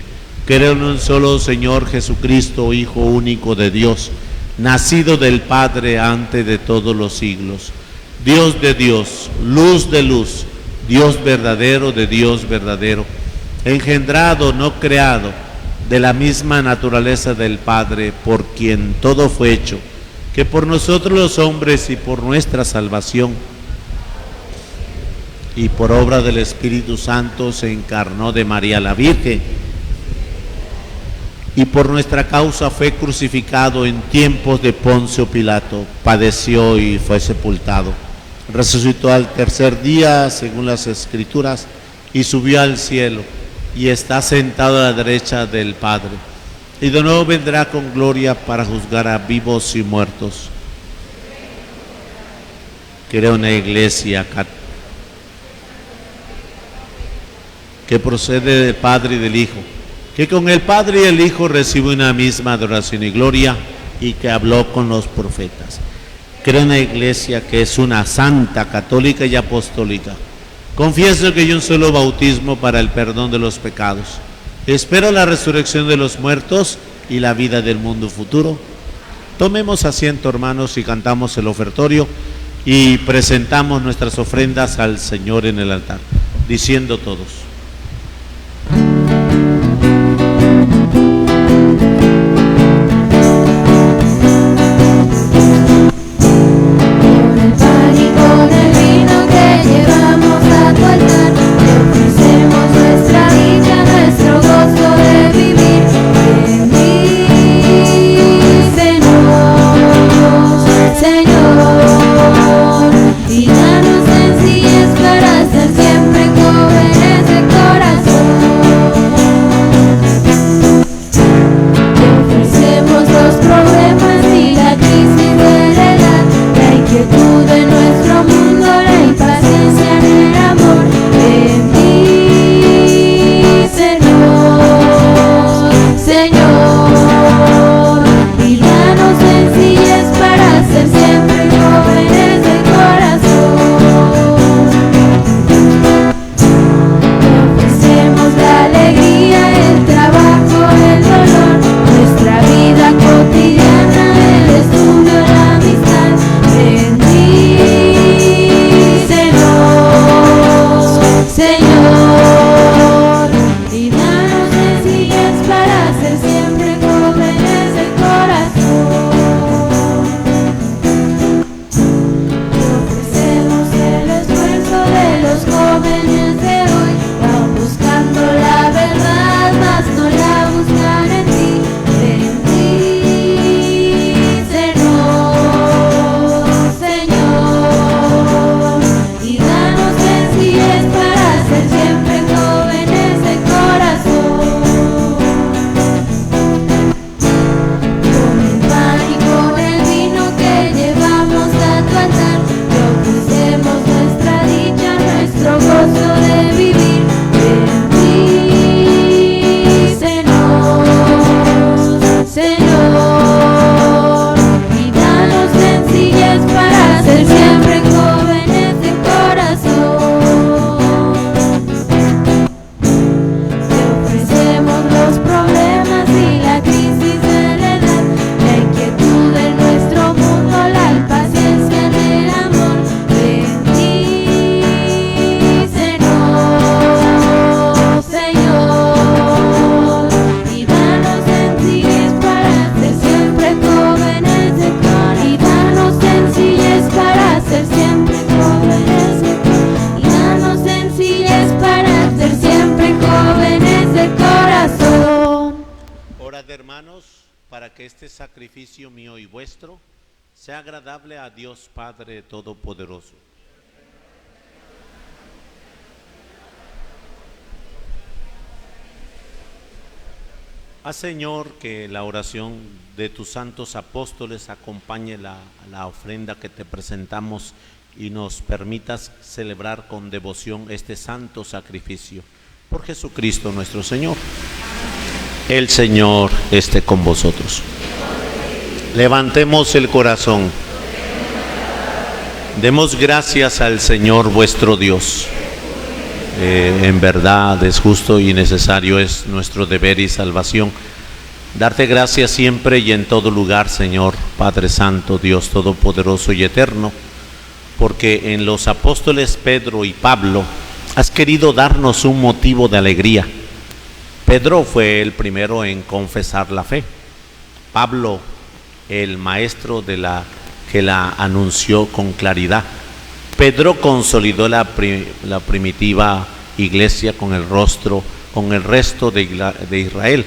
Creo en un solo Señor Jesucristo, Hijo único de Dios, nacido del Padre antes de todos los siglos, Dios de Dios, luz de luz, Dios verdadero de Dios verdadero, engendrado, no creado, de la misma naturaleza del Padre, por quien todo fue hecho, que por nosotros los hombres y por nuestra salvación y por obra del Espíritu Santo se encarnó de María la Virgen y por nuestra causa fue crucificado en tiempos de Poncio Pilato, padeció y fue sepultado, resucitó al tercer día según las Escrituras y subió al cielo y está sentado a la derecha del Padre, y de nuevo vendrá con gloria para juzgar a vivos y muertos. Creo en una iglesia que procede del Padre y del Hijo, que con el Padre y el Hijo recibe una misma adoración y gloria, y que habló con los profetas. Creo en una iglesia que es una santa, católica y apostólica. Confieso que hay un solo bautismo para el perdón de los pecados. Espero la resurrección de los muertos y la vida del mundo futuro. Tomemos asiento, hermanos, y cantamos el ofertorio y presentamos nuestras ofrendas al Señor en el altar, diciendo todos: Señor, y danos sencillez para ser siempre jóvenes de Orad, hermanos, para que este sacrificio mío y vuestro sea agradable a Dios Padre Todopoderoso. Haz, Señor, que la oración de tus santos apóstoles acompañe la ofrenda que te presentamos y nos permitas celebrar con devoción este santo sacrificio. Por Jesucristo nuestro Señor. El Señor esté con vosotros. Levantemos el corazón. Demos gracias al Señor vuestro Dios. En verdad es justo y necesario, es nuestro deber y salvación. Darte gracias siempre y en todo lugar, Señor, Padre Santo, Dios Todopoderoso y Eterno, porque en los apóstoles Pedro y Pablo has querido darnos un motivo de alegría. Pedro fue el primero en confesar la fe. Pablo, el maestro que la anunció con claridad. Pedro consolidó la primitiva iglesia con el resto de Israel.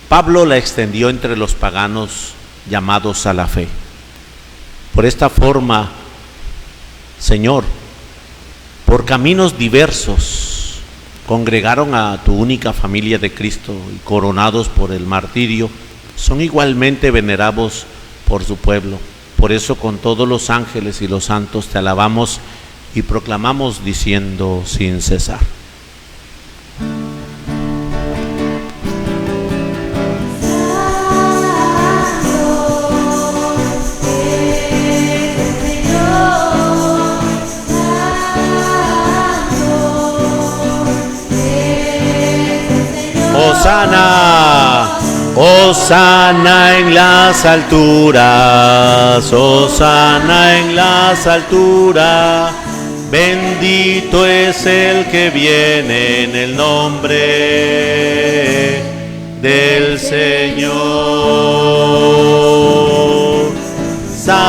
Pablo la extendió entre los paganos llamados a la fe. Por esta forma, Señor, por caminos diversos, congregaron a tu única familia de Cristo y coronados por el martirio, son igualmente venerados por su pueblo. Por eso con todos los ángeles y los santos te alabamos y proclamamos diciendo sin cesar. Hosana, Hosana en las alturas, Hosana en las alturas, bendito es el que viene en el nombre del Señor. Santo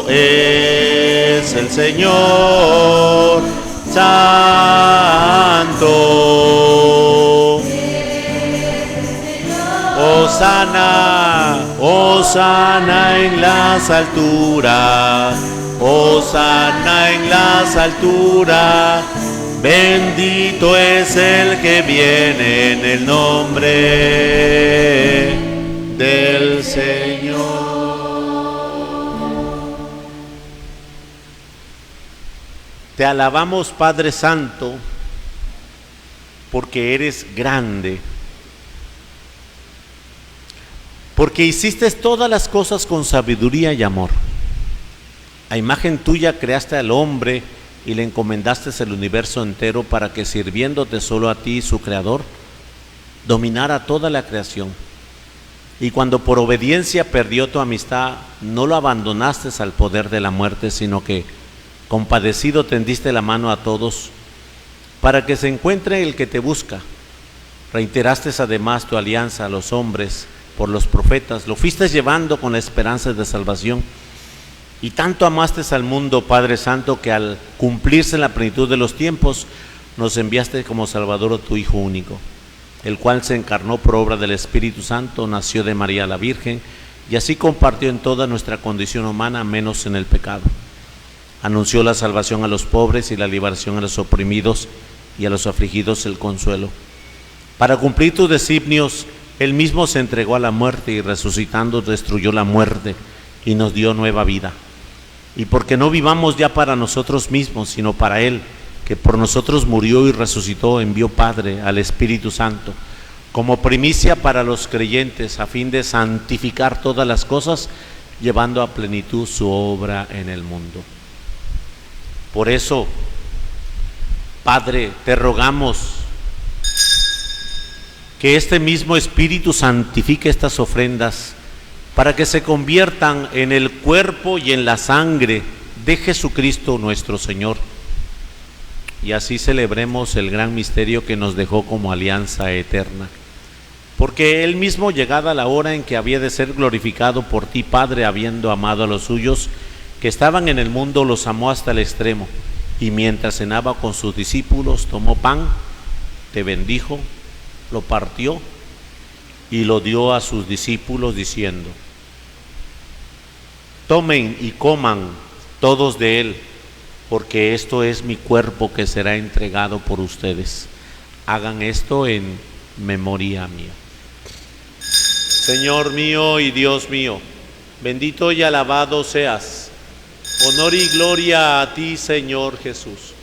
es el Señor, Santo. Hosana, Hosana en las alturas, Hosana en las alturas, bendito es el que viene en el nombre del Señor. Te alabamos, Padre Santo, porque eres grande, porque hiciste todas las cosas con sabiduría y amor. A imagen tuya creaste al hombre y le encomendaste el universo entero para que, sirviéndote solo a ti, su creador, dominara toda la creación. Y cuando por obediencia perdió tu amistad, no lo abandonaste al poder de la muerte, sino que compadecido tendiste la mano a todos para que se encuentre el que te busca. Reiteraste además tu alianza a los hombres por los profetas, lo fuiste llevando con la esperanza de salvación. Y tanto amaste al mundo, Padre Santo, que al cumplirse la plenitud de los tiempos, nos enviaste como Salvador a tu Hijo único, el cual se encarnó por obra del Espíritu Santo, nació de María la Virgen, y así compartió en toda nuestra condición humana, menos en el pecado. Anunció la salvación a los pobres y la liberación a los oprimidos, y a los afligidos el consuelo. Para cumplir tus designios, Él mismo se entregó a la muerte y resucitando destruyó la muerte y nos dio nueva vida. Y porque no vivamos ya para nosotros mismos, sino para Él, que por nosotros murió y resucitó, envió Padre al Espíritu Santo, como primicia para los creyentes, a fin de santificar todas las cosas, llevando a plenitud su obra en el mundo. Por eso, Padre, te rogamos que este mismo Espíritu santifique estas ofrendas para que se conviertan en el cuerpo y en la sangre de Jesucristo nuestro Señor, y así celebremos el gran misterio que nos dejó como alianza eterna. Porque Él mismo, llegada la hora en que había de ser glorificado por ti, Padre, habiendo amado a los suyos que estaban en el mundo, los amó hasta el extremo, y mientras cenaba con sus discípulos, tomó pan, te bendijo, lo partió y lo dio a sus discípulos diciendo: tomen y coman todos de él, porque esto es mi cuerpo que será entregado por ustedes. Hagan esto en memoria mía. Señor mío y Dios mío, bendito y alabado seas. Honor y gloria a ti, Señor Jesús.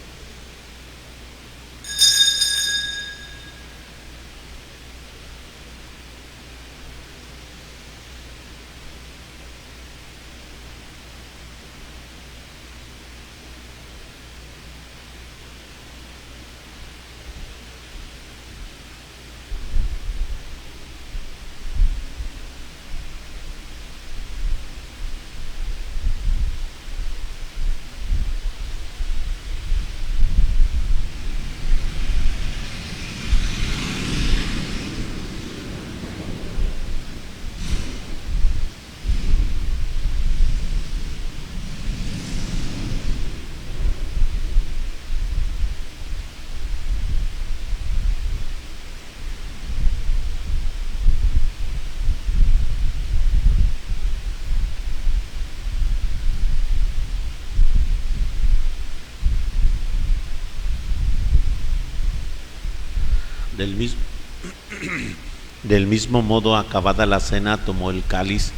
Del mismo modo, acabada la cena, tomó el cáliz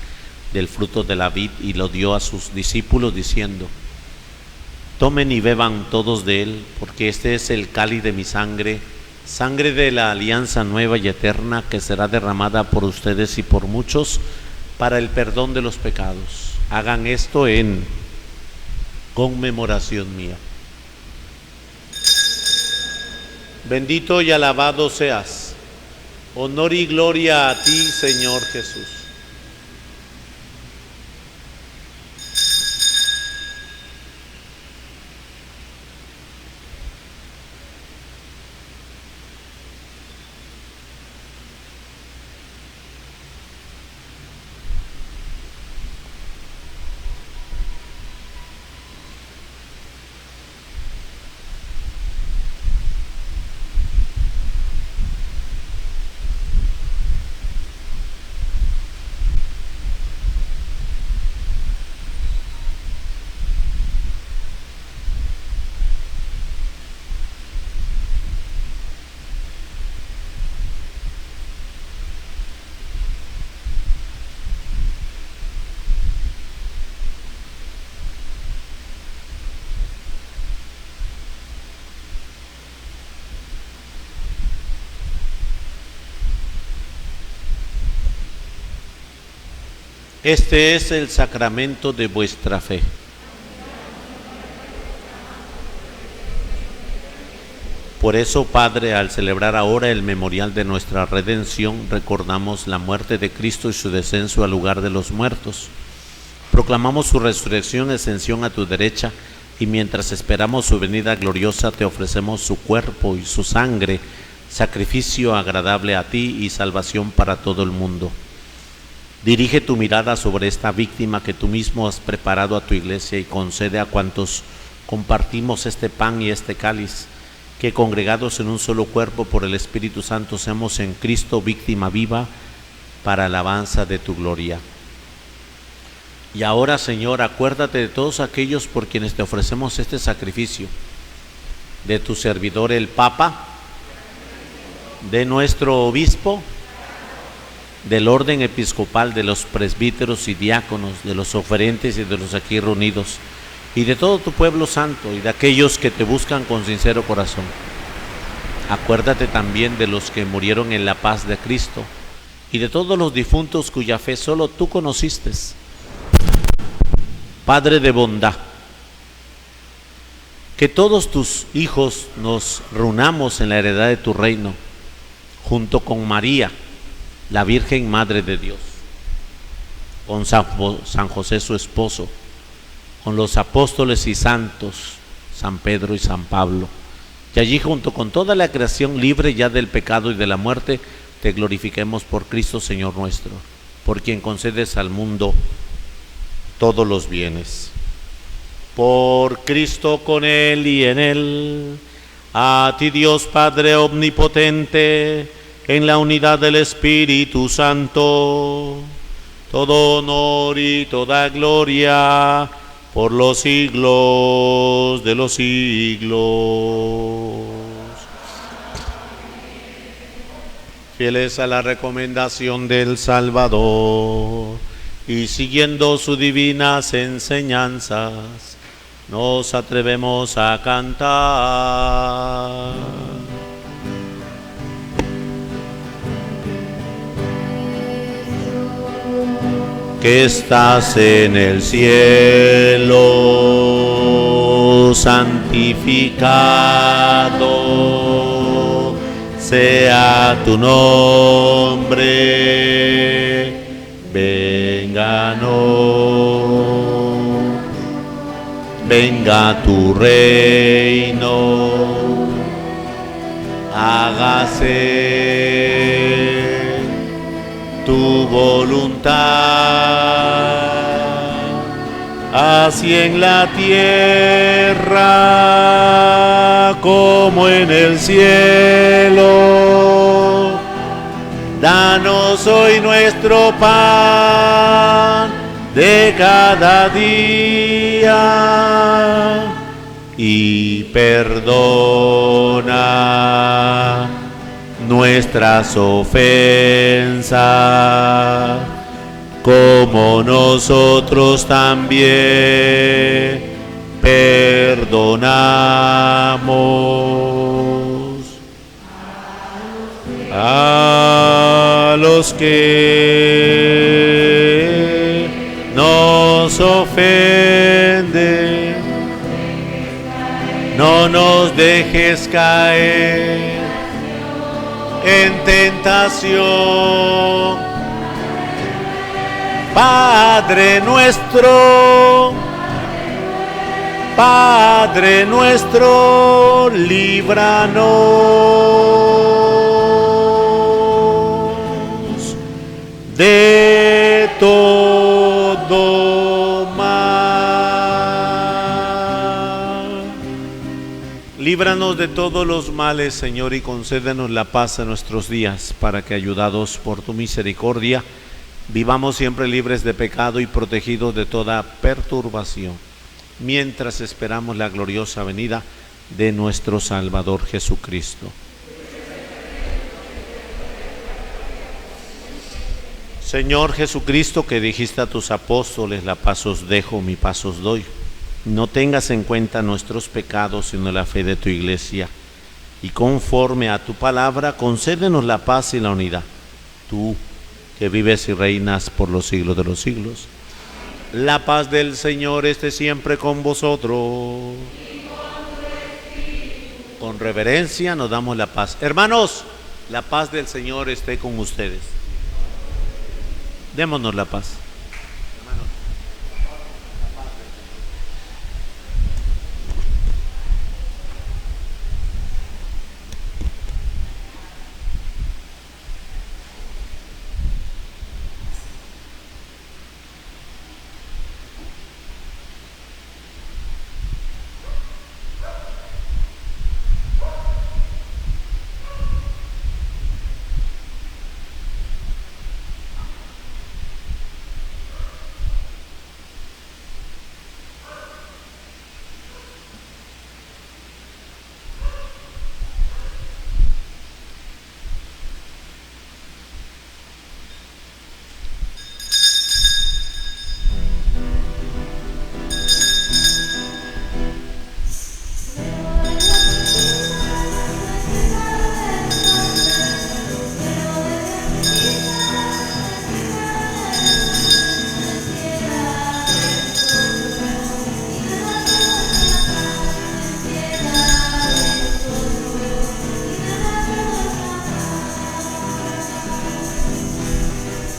del fruto de la vid y lo dio a sus discípulos diciendo: tomen y beban todos de él, porque este es el cáliz de mi sangre, sangre de la alianza nueva y eterna, que será derramada por ustedes y por muchos para el perdón de los pecados. Hagan esto en conmemoración mía. Bendito y alabado seas. Honor y gloria a ti, Señor Jesús. Este es el sacramento de vuestra fe. Por eso, Padre, al celebrar ahora el memorial de nuestra redención, recordamos la muerte de Cristo y su descenso al lugar de los muertos. Proclamamos su resurrección y ascensión a tu derecha, y mientras esperamos su venida gloriosa, te ofrecemos su cuerpo y su sangre, sacrificio agradable a ti y salvación para todo el mundo. Dirige tu mirada sobre esta víctima que tú mismo has preparado a tu iglesia y concede a cuantos compartimos este pan y este cáliz, que congregados en un solo cuerpo por el Espíritu Santo seamos en Cristo víctima viva para alabanza de tu gloria. Y ahora, Señor, acuérdate de todos aquellos por quienes te ofrecemos este sacrificio, de tu servidor el Papa, de nuestro obispo, del orden episcopal, de los presbíteros y diáconos, de los oferentes y de los aquí reunidos, y de todo tu pueblo santo y de aquellos que te buscan con sincero corazón. Acuérdate también de los que murieron en la paz de Cristo y de todos los difuntos cuya fe solo tú conociste. Padre de bondad, que todos tus hijos nos reunamos en la heredad de tu reino, junto con María, la Virgen Madre de Dios, con San José su esposo, con los apóstoles y santos, San Pedro y San Pablo, y allí junto con toda la creación libre ya del pecado y de la muerte, te glorifiquemos por Cristo Señor nuestro, por quien concedes al mundo todos los bienes. Por Cristo, con Él y en Él, a ti Dios Padre omnipotente, en la unidad del Espíritu Santo, todo honor y toda gloria por los siglos de los siglos. Fieles a la recomendación del Salvador y siguiendo sus divinas enseñanzas, nos atrevemos a cantar. Que estás en el cielo, santificado sea tu nombre, venga tu reino, hágase tu voluntad, así en la tierra como en el cielo. Danos hoy nuestro pan de cada día y perdona nuestras ofensas, como nosotros también perdonamos a los que nos ofenden. No nos dejes caer en tentación. Padre nuestro, líbranos de todo mal. Líbranos de todos los males, Señor, y concédenos la paz en nuestros días, para que, ayudados por tu misericordia, vivamos siempre libres de pecado y protegidos de toda perturbación, mientras esperamos la gloriosa venida de nuestro Salvador Jesucristo. Señor Jesucristo, que dijiste a tus apóstoles: la paz os dejo, mi paz os doy. No tengas en cuenta nuestros pecados, sino la fe de tu Iglesia, y conforme a tu palabra, concédenos la paz y la unidad. Tú, que vives y reinas por los siglos de los siglos. La paz del Señor esté siempre con vosotros. Con reverencia nos damos la paz. Hermanos, la paz del Señor esté con ustedes. Démonos la paz.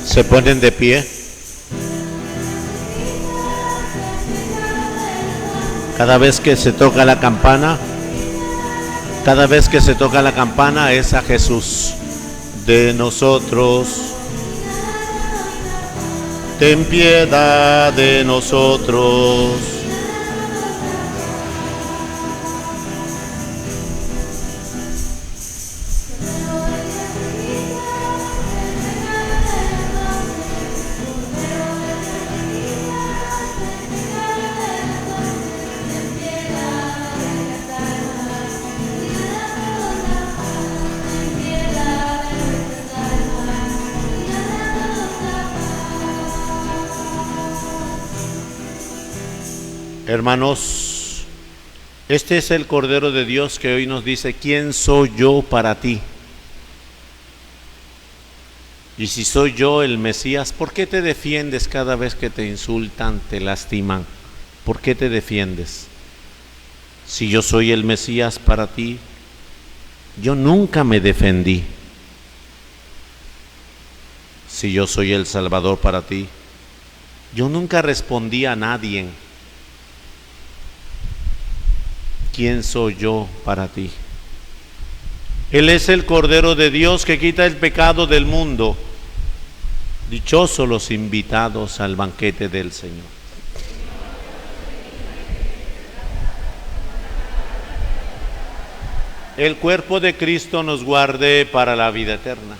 Se ponen de pie. Cada vez que se toca la campana, es a Jesús. De nosotros, ten piedad de nosotros. Hermanos, este es el Cordero de Dios que hoy nos dice: ¿quién soy yo para ti? Y si soy yo el Mesías, ¿por qué te defiendes cada vez que te insultan, te lastiman? ¿Por qué te defiendes? Si yo soy el Mesías para ti, yo nunca me defendí. Si yo soy el Salvador para ti, yo nunca respondí a nadie. ¿Quién soy yo para ti? Él es el Cordero de Dios que quita el pecado del mundo. Dichosos los invitados al banquete del Señor. El cuerpo de Cristo nos guarde para la vida eterna.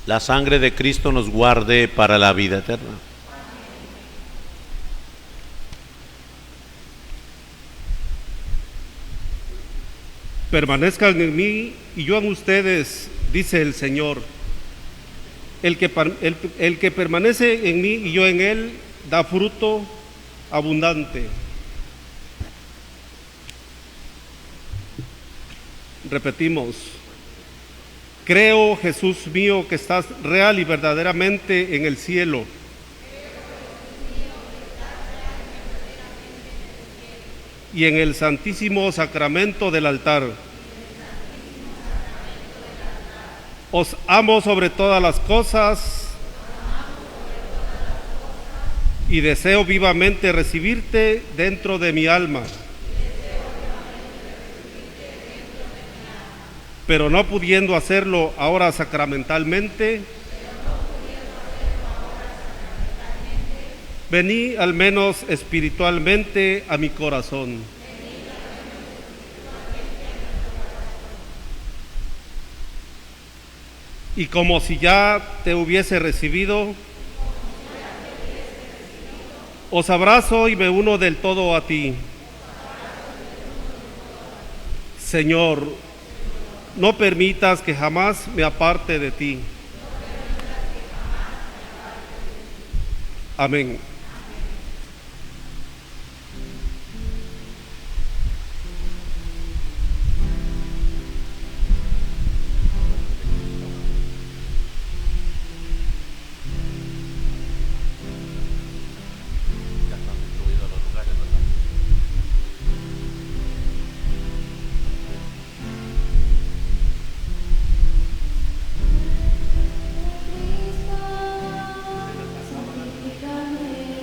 La sangre de Cristo nos guarde para la vida eterna. Permanezcan en mí y yo en ustedes, dice el Señor. El que permanece en mí y yo en él, da fruto abundante. Repetimos: creo, Jesús mío, que estás real y verdaderamente en el cielo. Y en el santísimo sacramento del altar. Os amo sobre todas las cosas y deseo vivamente recibirte dentro de mi alma. Pero no pudiendo hacerlo ahora sacramentalmente, vení al menos espiritualmente a mi corazón. Y como si ya te hubiese recibido, os abrazo y me uno del todo a ti. Señor, no permitas que jamás me aparte de ti. Amén. Santifícame.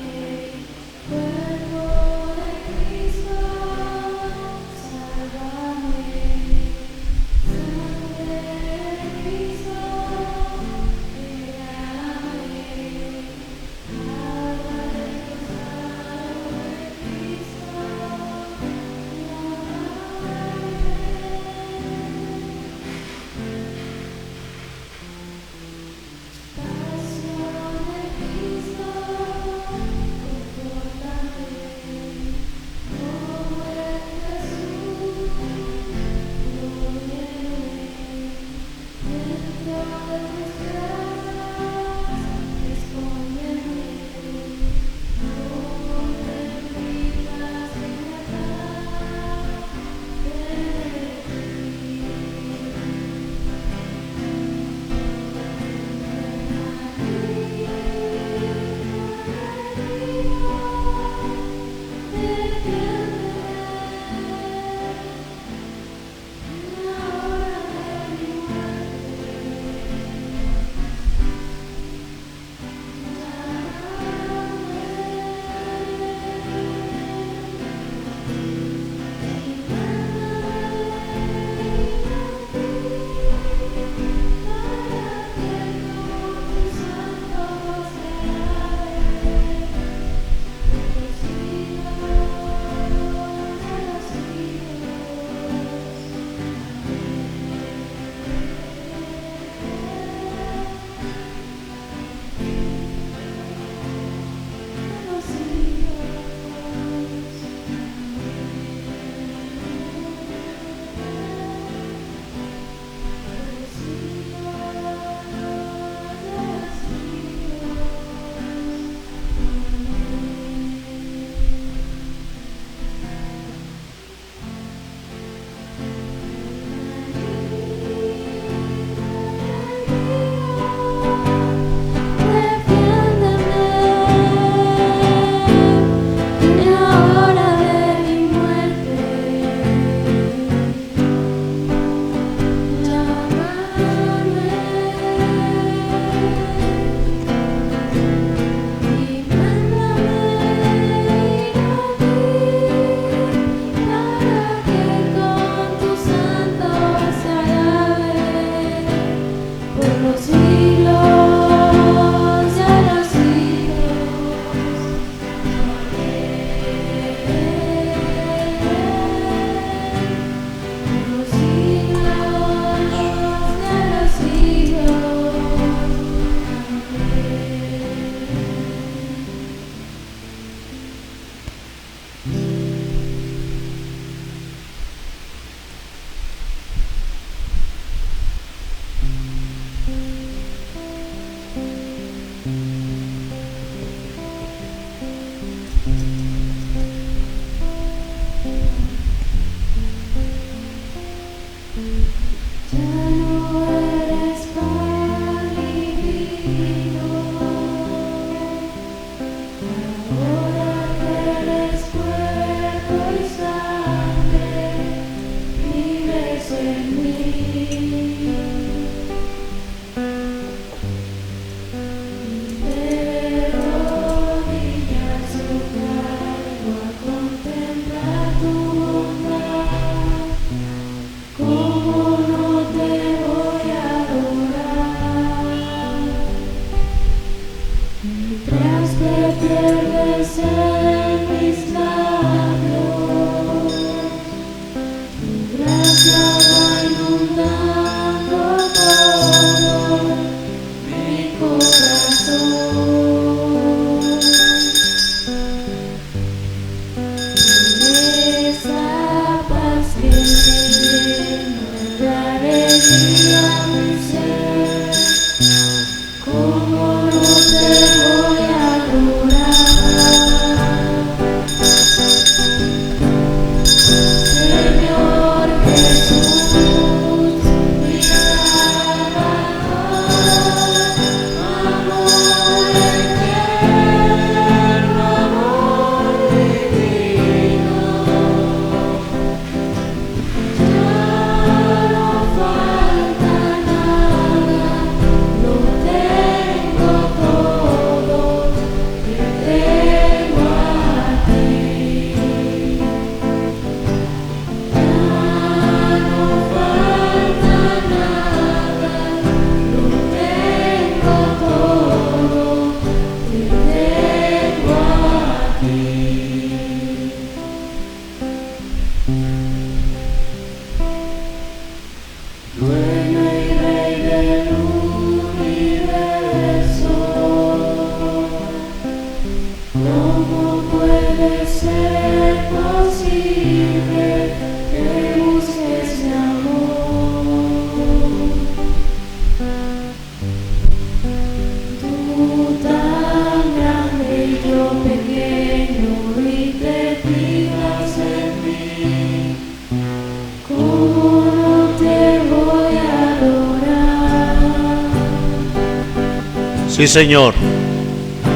Sí, Señor.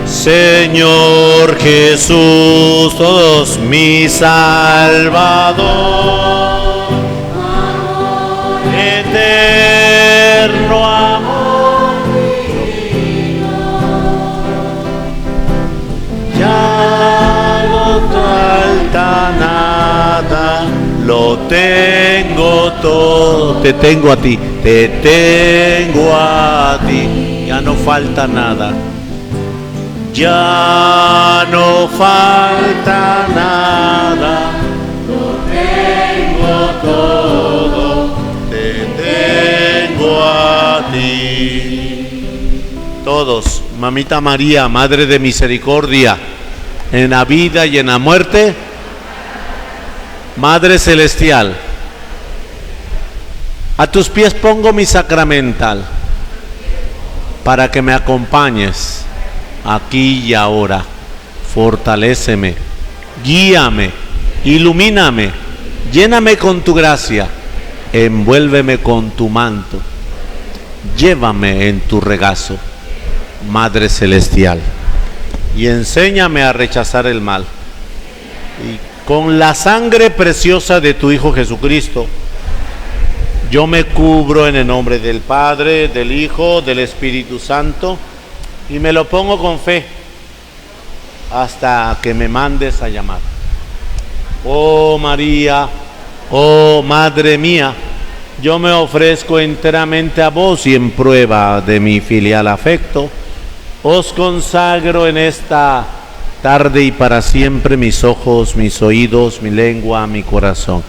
Señor Jesús, todos mi Salvador, eterno amor divino, ya no falta nada, lo tengo todo, te tengo a ti, te tengo a ti. Ya no falta nada, ya no falta nada, lo tengo todo, te tengo a ti. Todos, Mamita María, Madre de Misericordia, en la vida y en la muerte, Madre Celestial, a tus pies pongo mi sacramental, para que me acompañes aquí y ahora. Fortaléceme, guíame, ilumíname, lléname con tu gracia, envuélveme con tu manto, llévame en tu regazo, Madre Celestial, y enséñame a rechazar el mal. Y con la sangre preciosa de tu Hijo Jesucristo, yo me cubro en el nombre del Padre, del Hijo, del Espíritu Santo, y me lo pongo con fe hasta que me mandes a llamar. Oh María, oh Madre mía, yo me ofrezco enteramente a vos y en prueba de mi filial afecto, os consagro en esta tarde y para siempre mis ojos, mis oídos, mi lengua, mi corazón.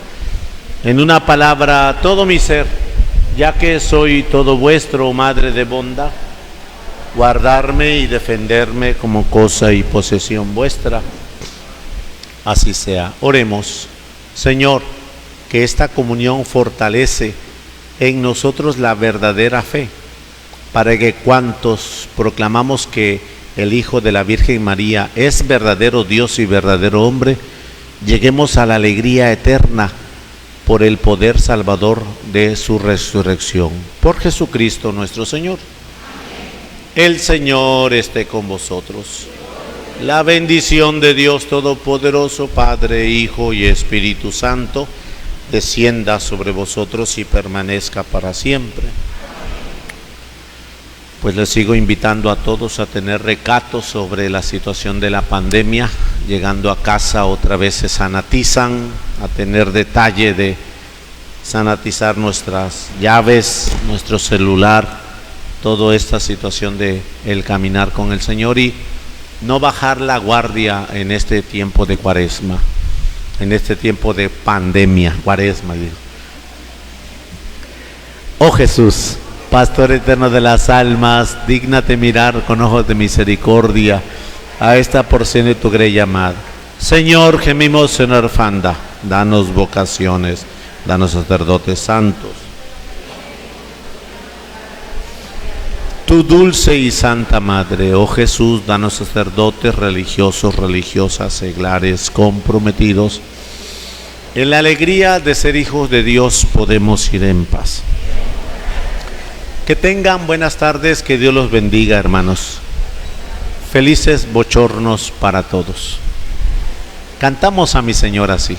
En una palabra, todo mi ser, ya que soy todo vuestro, Madre de bondad, guardarme y defenderme como cosa y posesión vuestra. Así sea. Oremos. Señor, que esta comunión fortalece en nosotros la verdadera fe, para que cuantos proclamamos que el Hijo de la Virgen María es verdadero Dios y verdadero hombre, lleguemos a la alegría eterna por el poder salvador de su resurrección. Por Jesucristo nuestro Señor. El Señor esté con vosotros. La bendición de Dios Todopoderoso, Padre, Hijo y Espíritu Santo, descienda sobre vosotros y permanezca para siempre. Pues les sigo invitando a todos a tener recato sobre la situación de la pandemia. Llegando a casa otra vez se sanatizan, a tener detalle de sanatizar nuestras llaves, nuestro celular, toda esta situación de el caminar con el Señor y no bajar la guardia en este tiempo de cuaresma, en este tiempo de pandemia, cuaresma digo. Oh Jesús, Pastor eterno de las almas, dígnate mirar con ojos de misericordia a esta porción de tu grey amada. Señor, gemimos en orfandad, danos vocaciones, danos sacerdotes santos. Tu dulce y santa Madre, oh Jesús, danos sacerdotes, religiosos, religiosas, seglares, comprometidos. En la alegría de ser hijos de Dios podemos ir en paz. Que tengan buenas tardes, que Dios los bendiga, hermanos. Felices bochornos para todos. Cantamos a mi Señor así.